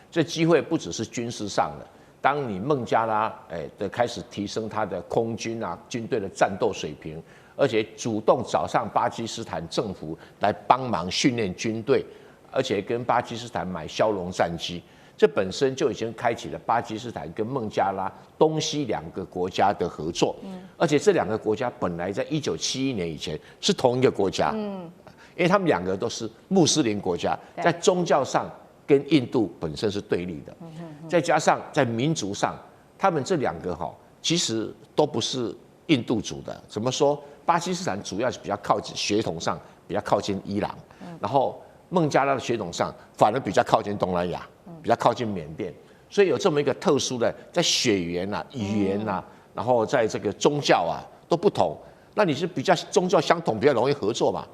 这机会不只是军事上的，当你孟加拉的开始提升它的空军啊军队的战斗水平，而且主动找上巴基斯坦政府来帮忙训练军队，而且跟巴基斯坦买枭龙战机。这本身就已经开启了巴基斯坦跟孟加拉东西两个国家的合作，而且这两个国家本来在1971年以前是同一个国家，因为他们两个都是穆斯林国家，在宗教上跟印度本身是对立的，再加上在民族上，他们这两个其实都不是印度族的。怎么说？巴基斯坦主要是比较靠近血统上比较靠近伊朗，然后孟加拉的血统上反而比较靠近东南亚。比较靠近缅甸，所以有这么一个特殊的，在血缘啊、语言啊，然后在这个宗教啊都不同，那你是比较宗教相同，比较容易合作嘛。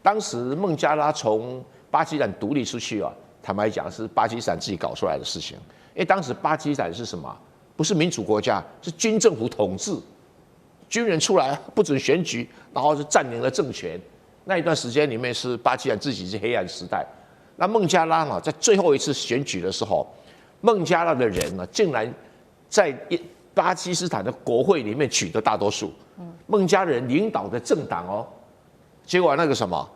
当时孟加拉从巴基斯坦独立出去啊，坦白讲是巴基斯坦自己搞出来的事情，因为当时巴基斯坦是什么？不是民主国家，是军政府统治，军人出来不准选举，然后就占领了政权。那一段时间里面是巴基斯坦自己是黑暗时代。那孟加拉呢，在最后一次选举的时候，孟加拉的人呢，竟然在巴基斯坦的国会里面取得大多数。孟加拉人领导的政党结果那个什么，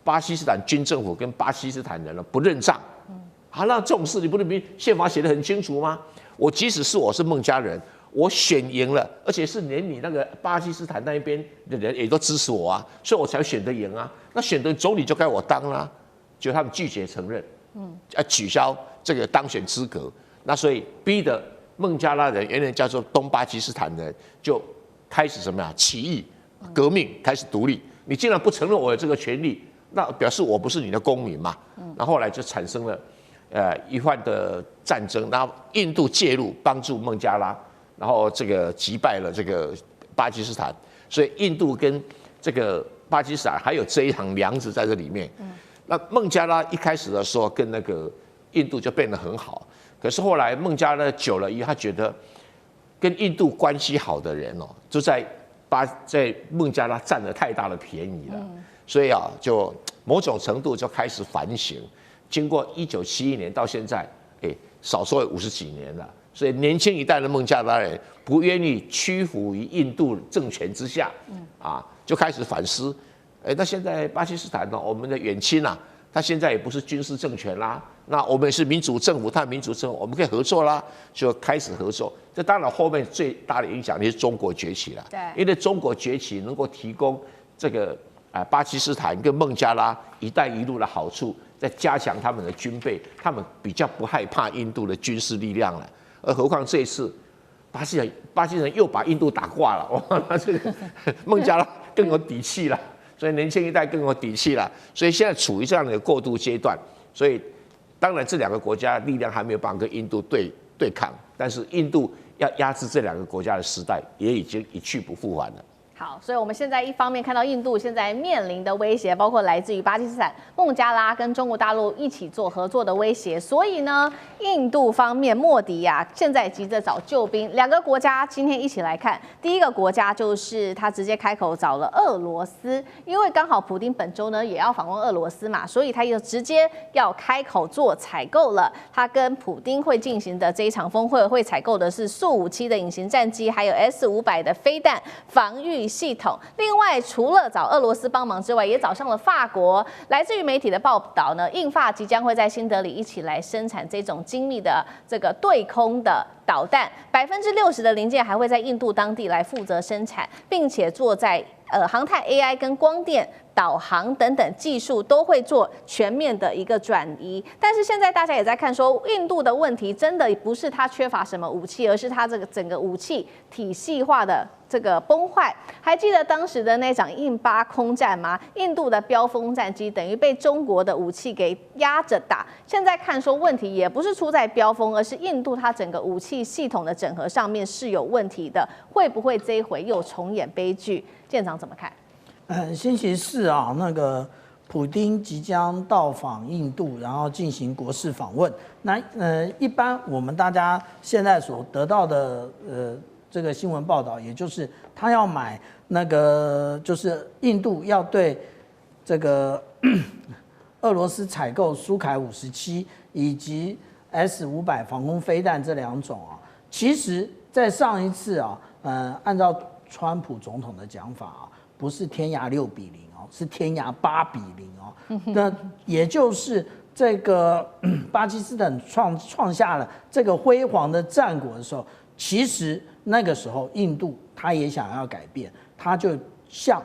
巴基斯坦军政府跟巴基斯坦人不认账。那这种事你不能宪法写得很清楚吗？我即使我是孟加拉人，我选赢了，而且是连你那个巴基斯坦那一边的人也都支持我啊，所以我才选得赢啊。那选得总理就该我当啦。就他们拒绝承认，取消这个当选资格，那所以逼得孟加拉人，原来叫做东巴基斯坦人，就开始什么呀？起义、革命，开始独立。你既然不承认我有这个权利，那表示我不是你的公民嘛。那后来就产生了一番的战争，然后印度介入帮助孟加拉，然后这个击败了这个巴基斯坦，所以印度跟这个巴基斯坦还有这一行梁子在这里面。那孟加拉一开始的时候跟那个印度就变得很好，可是后来孟加拉久了以后，他觉得跟印度关系好的人哦，就在孟加拉占了太大的便宜了，所以啊，就某种程度就开始反省。经过1971年到现在，少说有50几年了，所以年轻一代的孟加拉人不愿意屈服于印度政权之下，就开始反思。那现在巴基斯坦呢，我们的远亲啊，他现在也不是军事政权啦，那我们也是民主政府，他民主政府，我们可以合作啦，就开始合作。这当然后面最大的影响力是中国崛起了，对，因为中国崛起能够提供这个巴基斯坦跟孟加拉“一带一路”的好处，再加强他们的军备，他们比较不害怕印度的军事力量了。而何况这一次，巴基斯坦又把印度打挂了，哇，那这个孟加拉更有底气了。所以年轻一代更有底气了，所以现在处于这样的一个过渡阶段，所以当然这两个国家力量还没有办法跟印度对抗，但是印度要压制这两个国家的时代也已经一去不复返了。好，所以我们现在一方面看到印度现在面临的威胁，包括来自于巴基斯坦、孟加拉跟中国大陆一起做合作的威胁。所以呢，印度方面莫迪呀，现在急着找救兵。两个国家今天一起来看，第一个国家就是他直接开口找了俄罗斯，因为刚好普丁本周呢也要访问俄罗斯嘛，所以他就直接要开口做采购了。他跟普丁会进行的这一场峰会，会采购的是Su-57的隐形战机，还有S-500的飞弹防御系统。另外，除了找俄罗斯帮忙之外，也找上了法国。来自于媒体的报道呢，印法即将会在新德里一起来生产这种精密的这个对空的导弹，60%的零件还会在印度当地来负责生产，并且做在航太 AI 跟光电导航等等技术都会做全面的一个转移。但是现在大家也在看说，印度的问题真的不是它缺乏什么武器，而是它这个整个武器体系化的这个崩坏。还记得当时的那场印巴空战吗？印度的标风战机等于被中国的武器给压着打。现在看说问题也不是出在标风，而是印度它整个武器系统的整合上面是有问题的。会不会这一回又重演悲剧？舰长怎么看？星期四啊，那个普丁即将到访印度，然后进行国事访问。那一般我们大家现在所得到的这个新闻报道，也就是他要买那个，就是印度要对这个俄罗斯采购苏凯57以及 S-500防空飞弹这两种啊。其实，在上一次啊，按照川普总统的讲法啊，不是天涯6-0哦，是天涯8-0哦。那也就是这个巴基斯坦创下了这个辉煌的战果的时候，其实那个时候印度他也想要改变，他就向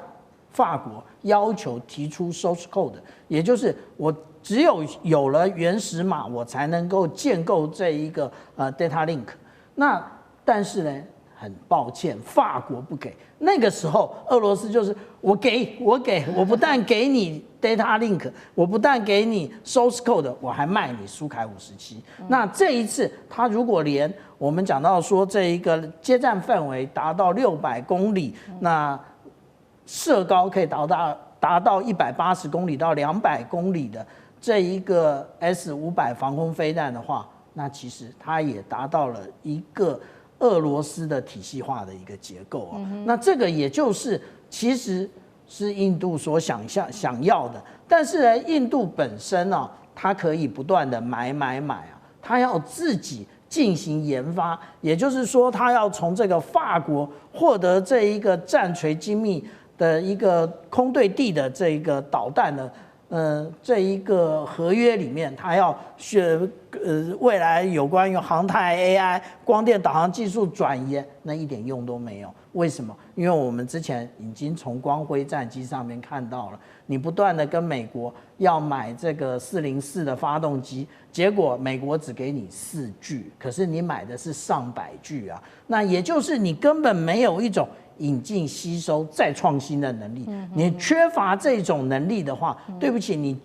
法国要求提出 source code， 也就是我只有了原始码，我才能够建构这一个data link。那但是呢，很抱歉，法国不给。那个时候，俄罗斯就是我不但给你 data link， 我不但给你 source code， 我还卖你苏凯57。那这一次，他如果连我们讲到说这一个接战范围达到600公里，那射高可以达到180公里到200公里的这一个 S-500防空飞弹的话，那其实它也达到了一个俄罗斯的体系化的一个结构啊。那这个也就是其实是印度所想要的，但是呢，印度本身啊，它可以不断的买啊，它要自己进行研发，也就是说，它要从这个法国获得这一个战锤精密的一个空对地的这一个导弹的。这一个合约里面，它要未来有关于航太 AI、光电导航技术转移，那一点用都没有。为什么？因为我们之前已经从光辉战机上面看到了，你不断的跟美国要买这个404的发动机，结果美国只给你4具，可是你买的是上百具啊，那也就是你根本没有一种引进、吸收、再创新的能力。你缺乏这种能力的话，对不起，你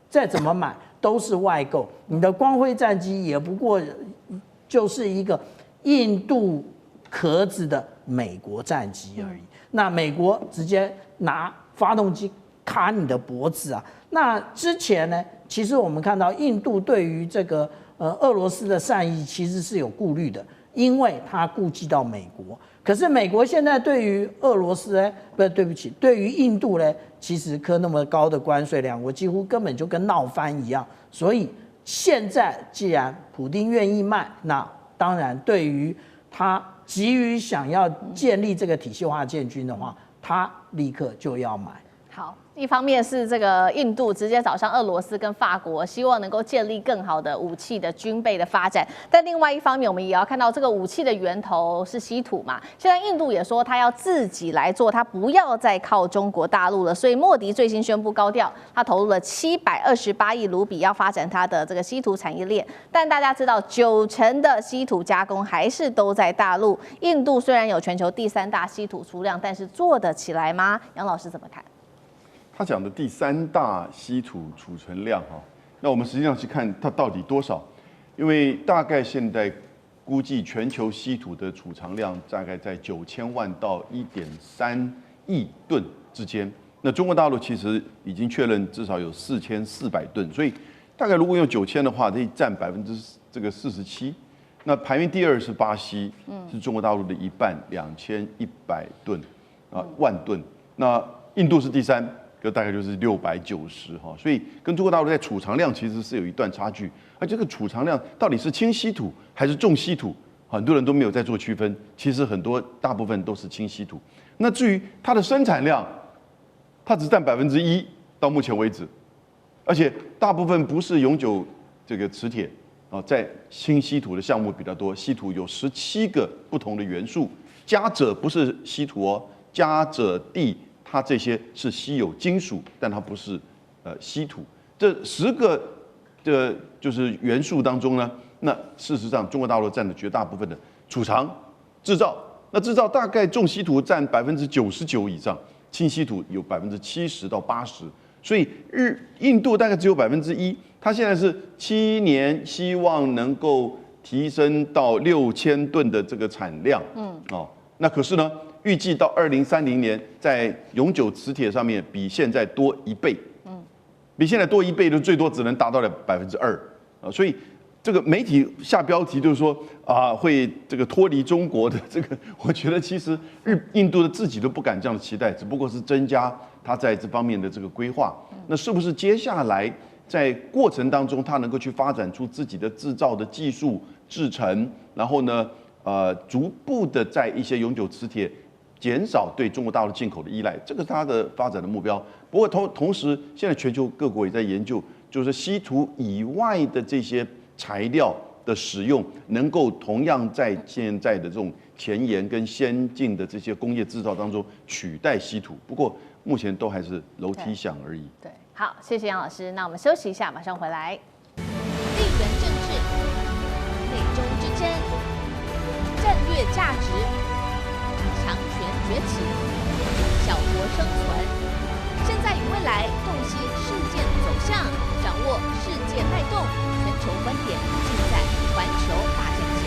再怎么买都是外购。你的光辉战机也不过就是一个印度壳子的美国战机而已。那美国直接拿发动机卡你的脖子啊！那之前呢，其实我们看到印度对于这个俄罗斯的善意其实是有顾虑的，因为他顾忌到美国。可是美国现在对于俄罗斯呢，对不起，对于印度呢，其实科那么高的关税，两国几乎根本就跟闹翻一样。所以现在既然普丁愿意卖，那当然对于他急于想要建立这个体系化建军的话，他立刻就要买。好，一方面是这个印度直接找上俄罗斯跟法国，希望能够建立更好的武器的军备的发展。但另外一方面，我们也要看到这个武器的源头是稀土嘛。现在印度也说他要自己来做，他不要再靠中国大陆了。所以莫迪最新宣布高调，他投入了728亿卢比要发展他的这个稀土产业链。但大家知道，90%的稀土加工还是都在大陆。印度虽然有全球第3大稀土出量，但是做得起来吗？杨老师怎么看？他讲的第3大稀土储存量哈，那我们实际上去看它到底多少，因为大概现在估计全球稀土的储藏量大概在9000万到1.3亿吨之间。那中国大陆其实已经确认至少有4400吨，所以大概如果用9000的话，这占47%。那排名第2是巴西，是中国大陆的一半，2100吨万吨。那印度是第3。大概就是690哈，所以跟中国大陆在储藏量其实是有一段差距。而这个储藏量到底是轻稀土还是重稀土，很多人都没有在做区分。其实大部分都是轻稀土。那至于它的生产量，它只占1%到目前为止，而且大部分不是永久这个磁铁啊，在轻稀土的项目比较多。稀土有17个不同的元素，加锗不是稀土哦，加锗地。它这些是稀有金属，但它不是稀土。这10个就是元素当中呢，那事实上中国大陆占了绝大部分的储藏、制造。那制造大概重稀土占99%以上，轻稀土有70%到80%。所以印度大概只有1%。它现在是7年，希望能够提升到6000吨的这个产量。那可是呢？预计到2030年，在永久磁铁上面比现在多1倍，比现在多1倍的最多只能达到了2%所以这个媒体下标题就是说会这个脱离中国的这个，我觉得其实印度的自己都不敢这样的期待，只不过是增加它在这方面的这个规划。那是不是接下来在过程当中，它能够去发展出自己的制造的技术制程，然后呢逐步的在一些永久磁铁减少对中国大陆进口的依赖，这个是它的发展的目标。不过同时，现在全球各国也在研究，就是稀土以外的这些材料的使用，能够同样在现在的这种前沿跟先进的这些工业制造当中取代稀土。不过目前都还是楼梯响而已。对，好，谢谢杨老师。那我们休息一下，马上回来。地缘政治、内中之争、战略价值。强权崛起，小国生存。现在与未来洞悉事件走向，掌握世界脉动，全球观点尽在环球大战线。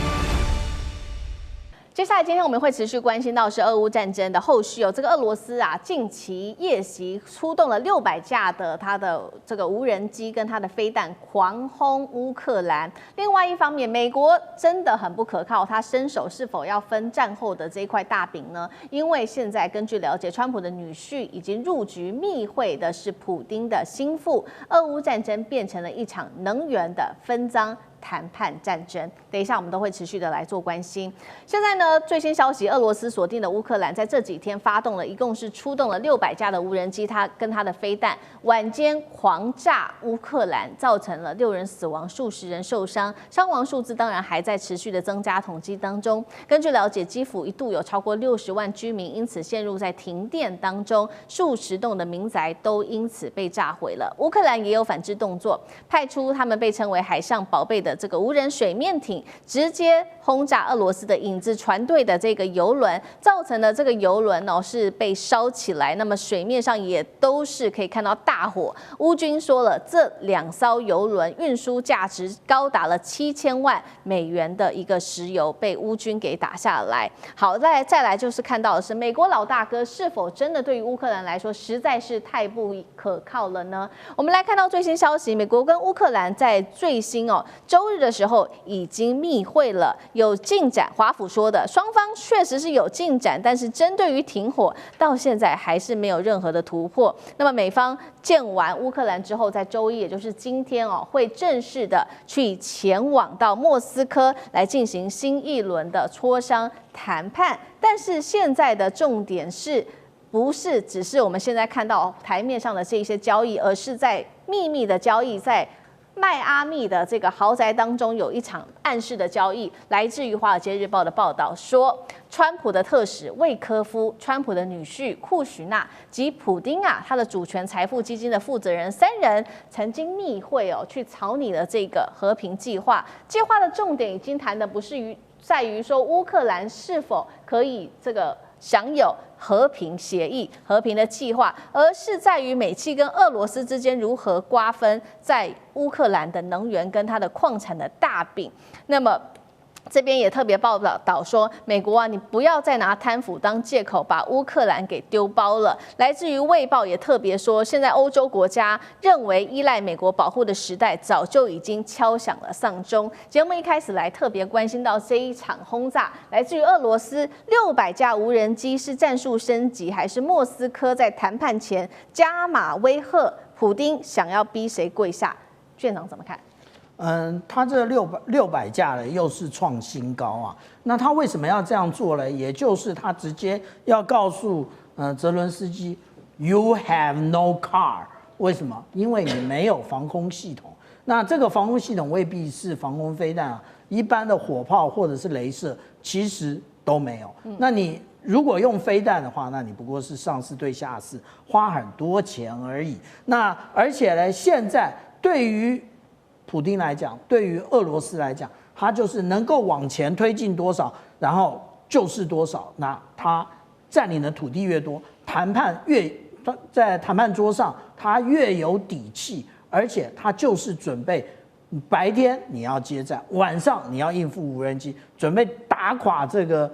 接下来，今天我们会持续关心到是俄乌战争的后续这个俄罗斯近期夜袭出动了600架的它的这个无人机跟它的飞弹狂轰乌克兰。另外一方面，美国真的很不可靠，它伸手是否要分战后的这一块大饼呢？因为现在根据了解，川普的女婿已经入局密会的是普丁的心腹，俄乌战争变成了一场能源的分赃。谈判战争。等一下我们都会持续的来做关心。现在呢，最新消息，俄罗斯锁定的乌克兰在这几天发动了，一共是出动了600架的无人机，它跟它的飞弹晚间狂炸乌克兰，造成了6人死亡，数十人受伤，伤亡数字当然还在持续的增加统计当中。根据了解，基辅一度有超过60万居民因此陷入在停电当中，数十栋的民宅都因此被炸毁了。乌克兰也有反制动作，派出他们被称为海上宝贝的这个无人水面艇，直接轰炸俄罗斯的影子船队的这个游轮，造成了这个游轮是被烧起来，那么水面上也都是可以看到大火。乌军说了，这2艘游轮运输价值高达了7000万美元的一个石油被乌军给打下来。好，再来就是看到的是美国老大哥是否真的对于乌克兰来说实在是太不可靠了呢？我们来看到最新消息，美国跟乌克兰在最新周日的时候已经密会了，有进展。华府说的，双方确实是有进展，但是针对于停火到现在还是没有任何的突破。那么美方见完乌克兰之后，在周一，也就是今天会正式的去前往到莫斯科来进行新一轮的磋商谈判。但是现在的重点是不是只是我们现在看到台面上的这一些交易，而是在秘密的交易，在迈阿密的这个豪宅当中有一场暗示的交易。来自于《华尔街日报》的报道说，川普的特使魏科夫、川普的女婿库许纳及普丁他的主权财富基金的负责人3人曾经密会去草拟了这个和平计划。计划的重点已经谈的不是在于说乌克兰是否可以这个享有和平协议、和平的计划，而是在于美企跟俄罗斯之间如何瓜分在乌克兰的能源跟它的矿产的大饼。那么这边也特别报道说，美国你不要再拿贪腐当借口把乌克兰给丢包了。来自于《卫报》也特别说，现在欧洲国家认为依赖美国保护的时代早就已经敲响了丧钟。节目一开始来特别关心到这一场轰炸，来自于俄罗斯600架无人机是战术升级，还是莫斯科在谈判前加码威吓普丁，想要逼谁跪下？院长怎么看？他这600架呢，又是创新高啊。那他为什么要这样做呢？也就是他直接要告诉泽伦斯基 ，You have no car。为什么？因为你没有防空系统。那这个防空系统未必是防空飞弹一般的火炮或者是雷射其实都没有。那你如果用飞弹的话，那你不过是上士对下士，花很多钱而已。那而且呢，现在对于普丁来讲，对于俄罗斯来讲，他就是能够往前推进多少，然后就是多少。那他占领的土地越多，在谈判桌上他越有底气，而且他就是准备白天你要接战，晚上你要应付无人机，准备打垮这个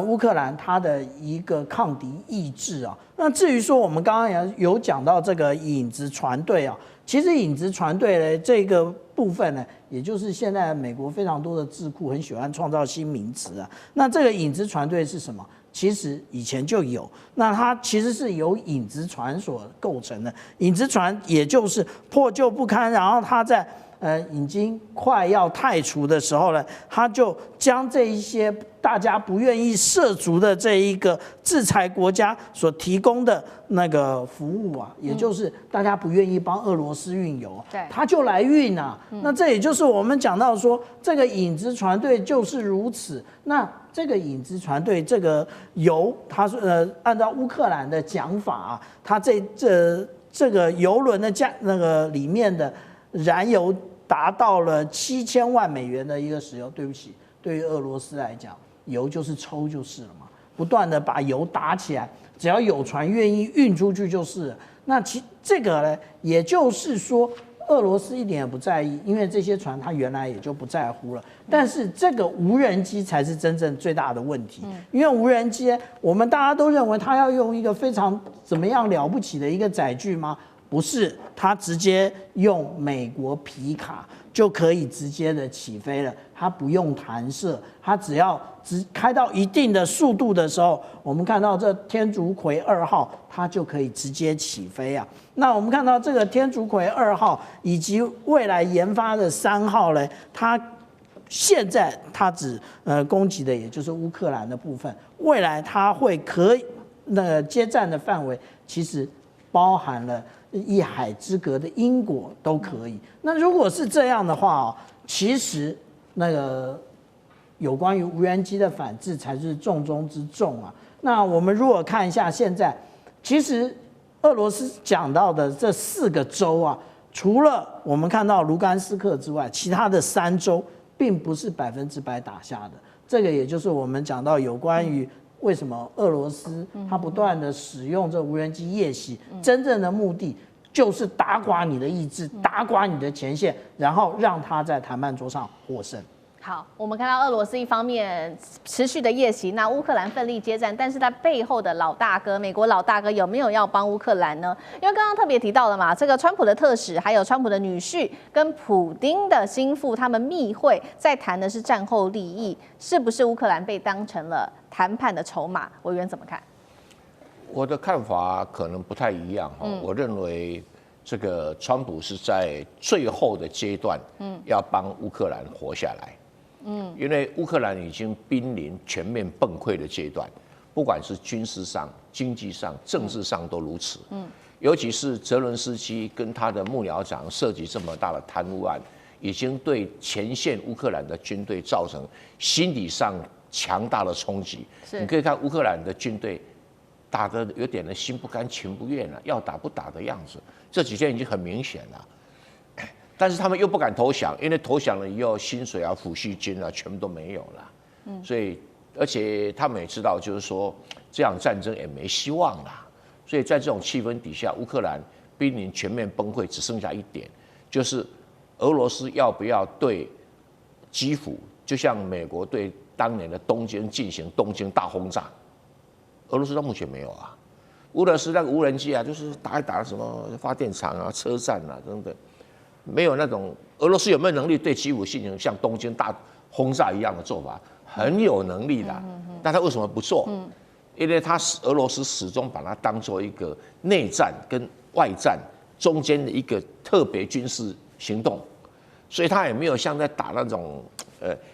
乌克兰它的一个抗敌意志啊。那至于说我们刚刚也有讲到这个影子船队啊，其实影子船队呢这个部分呢，也就是现在美国非常多的智库很喜欢创造新名词啊。那这个影子船队是什么？其实以前就有，那它其实是由影子船所构成的。影子船也就是破旧不堪，然后它在已经快要太除的时候呢，他就将这一些大家不愿意涉足的这一个制裁国家所提供的那个服务啊，也就是大家不愿意帮俄罗斯运油，他就来运啊。那这也就是我们讲到说，这个影子船队就是如此。那这个影子船队这个油，它是按照乌克兰的讲法啊，它这个油轮的那个里面的燃油达到了7000万美元的一个石油。对不起，对于俄罗斯来讲，油就是抽就是了嘛，不断的把油打起来，只要有船愿意运出去就是了。那这个呢，也就是说，俄罗斯一点也不在意，因为这些船它原来也就不在乎了。但是这个无人机才是真正最大的问题，因为无人机我们大家都认为它要用一个非常怎么样了不起的一个载具吗？不是，它直接用美国皮卡就可以直接的起飞了，它不用弹射，它只要开到一定的速度的时候，我们看到这天竺葵2号它就可以直接起飞啊。那我们看到这个天竺葵2号以及未来研发的3号呢，它现在它只攻击的也就是乌克兰的部分，未来它会可以那个接战的范围其实包含了一海之隔的英国都可以。那如果是这样的话哦，其实那个有关于无人机的反制才是重中之重啊。那我们如果看一下现在，其实俄罗斯讲到的这4个州啊，除了我们看到卢甘斯克之外，其他的3州并不是100%打下的。这个也就是我们讲到有关于为什么俄罗斯它不断的使用这无人机夜袭，真正的目的就是打垮你的意志，打垮你的前线，然后让他在谈判桌上获胜。好，我们看到俄罗斯一方面持续的夜袭，那乌克兰奋力接战，但是他背后的老大哥，美国老大哥有没有要帮乌克兰呢？因为刚刚特别提到了嘛，这个川普的特使，还有川普的女婿跟普丁的心腹，他们密会，在谈的是战后利益，是不是乌克兰被当成了谈判的筹码？委员怎么看？我的看法可能不太一样哈，我认为这个川普是在最后的阶段，要帮乌克兰活下来。因为乌克兰已经濒临全面崩溃的阶段，不管是军事上、经济上、政治上都如此。尤其是泽伦斯基跟他的幕僚长涉及这么大的贪污案，已经对前线乌克兰的军队造成心理上强大的冲击。你可以看乌克兰的军队打得有点的心不甘情不愿了，要打不打的样子。这几天已经很明显了。但是他们又不敢投降，因为投降了以后，薪水啊、抚恤金啊，全部都没有了。所以，而且他们也知道，就是说这样战争也没希望啦。所以在这种气氛底下，乌克兰濒临全面崩溃，只剩下一点，就是俄罗斯要不要对基辅，就像美国对当年的东京进行东京大轰炸？俄罗斯到目前没有啊。俄罗斯那个无人机啊，就是打一打什么发电厂啊、车站啊等等。没有那种俄罗斯有没有能力对基辅进行像东京大轰炸一样的做法？很有能力的，但他为什么不做？因为俄罗斯始终把它当做一个内战跟外战中间的一个特别军事行动，所以他也没有像在打那种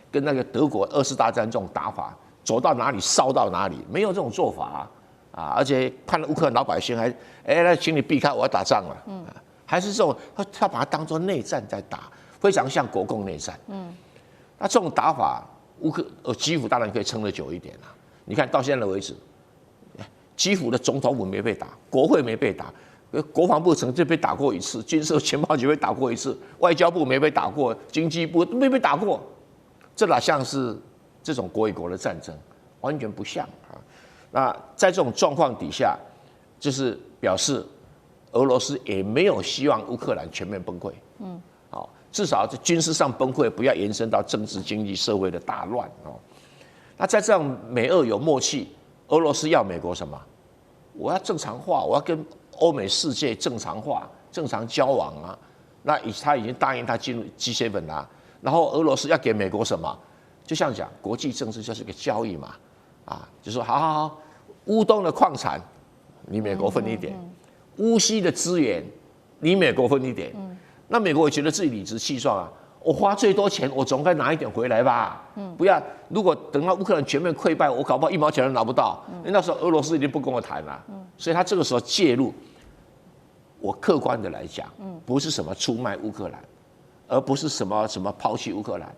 跟那个德国2次大战这种打法，走到哪里烧到哪里，没有这种做法啊！而且看到乌克兰老百姓还来，请你避开，我要打仗了。还是这种，他把它当作内战在打，非常像国共内战。那这种打法，基辅当然可以撑得久一点啦。你看到现在为止，基辅的总统府没被打，国会没被打，国防部曾经被打过一次，军事情报局被打过一次，外交部没被打过，经济部都没被打过，这哪像是这种国与国的战争？完全不像啊。那在这种状况底下，就是表示。俄罗斯也没有希望乌克兰全面崩溃，好，至少在军事上崩溃，不要延伸到政治、经济、社会的大乱哦。那在这样美俄有默契，俄罗斯要美国什么？我要正常化，我要跟欧美世界正常化、正常交往啊。那他已经答应他进入 G7 啦，然后俄罗斯要给美国什么？就像讲国际政治就是个交易嘛，就说好，乌东的矿产你美国分一点。乌西的资源，你美国分一点，那美国也觉得自己理直气壮啊，我花最多钱，我总该拿一点回来吧，不要如果等到乌克兰全面溃败，我搞不好1毛钱都拿不到，那时候俄罗斯已经不跟我谈了，所以他这个时候介入，我客观的来讲，不是什么出卖乌克兰，而不是什么抛弃乌克兰，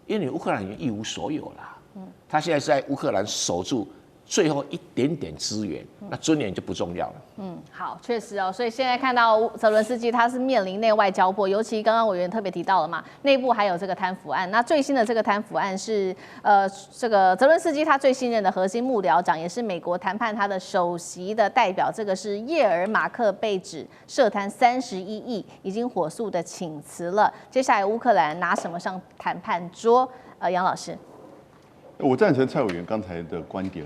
因为你乌克兰已经一无所有了，他现在是在乌克兰守住。最后一点点资源，那尊严就不重要了。好，确实哦，所以现在看到泽伦斯基他是面临内外交迫，尤其刚刚委员特别提到了嘛，内部还有这个贪腐案。那最新的这个贪腐案是这个泽伦斯基他最信任的核心幕僚长，也是美国谈判他的首席的代表，这个是叶尔马克被指涉贪31亿，已经火速的请辞了。接下来乌克兰拿什么上谈判桌？杨老师。我赞成蔡委员刚才的观点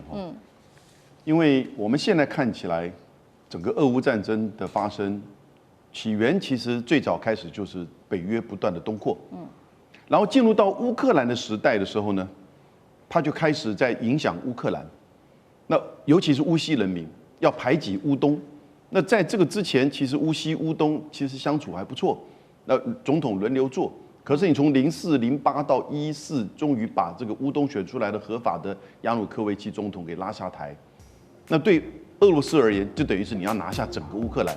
因为我们现在看起来，整个俄乌战争的发生，起源其实最早开始就是北约不断的东扩，然后进入到乌克兰的时代的时候呢，他就开始在影响乌克兰，那尤其是乌西人民要排挤乌东。那在这个之前，其实乌西、乌东其实相处还不错，那总统轮流做。可是你从04、08到14，终于把这个乌东选出来的合法的亚努科维奇总统给拉下台。那对俄罗斯而言，就等于是你要拿下整个乌克兰。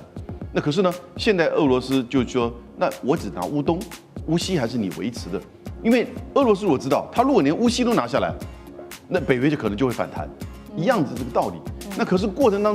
那可是呢，现在俄罗斯就说，那我只拿乌东，乌西还是你维持的。因为俄罗斯我知道，他如果连乌西都拿下来，那北约就可能就会反弹，一样子这个道理。那可是过程当中。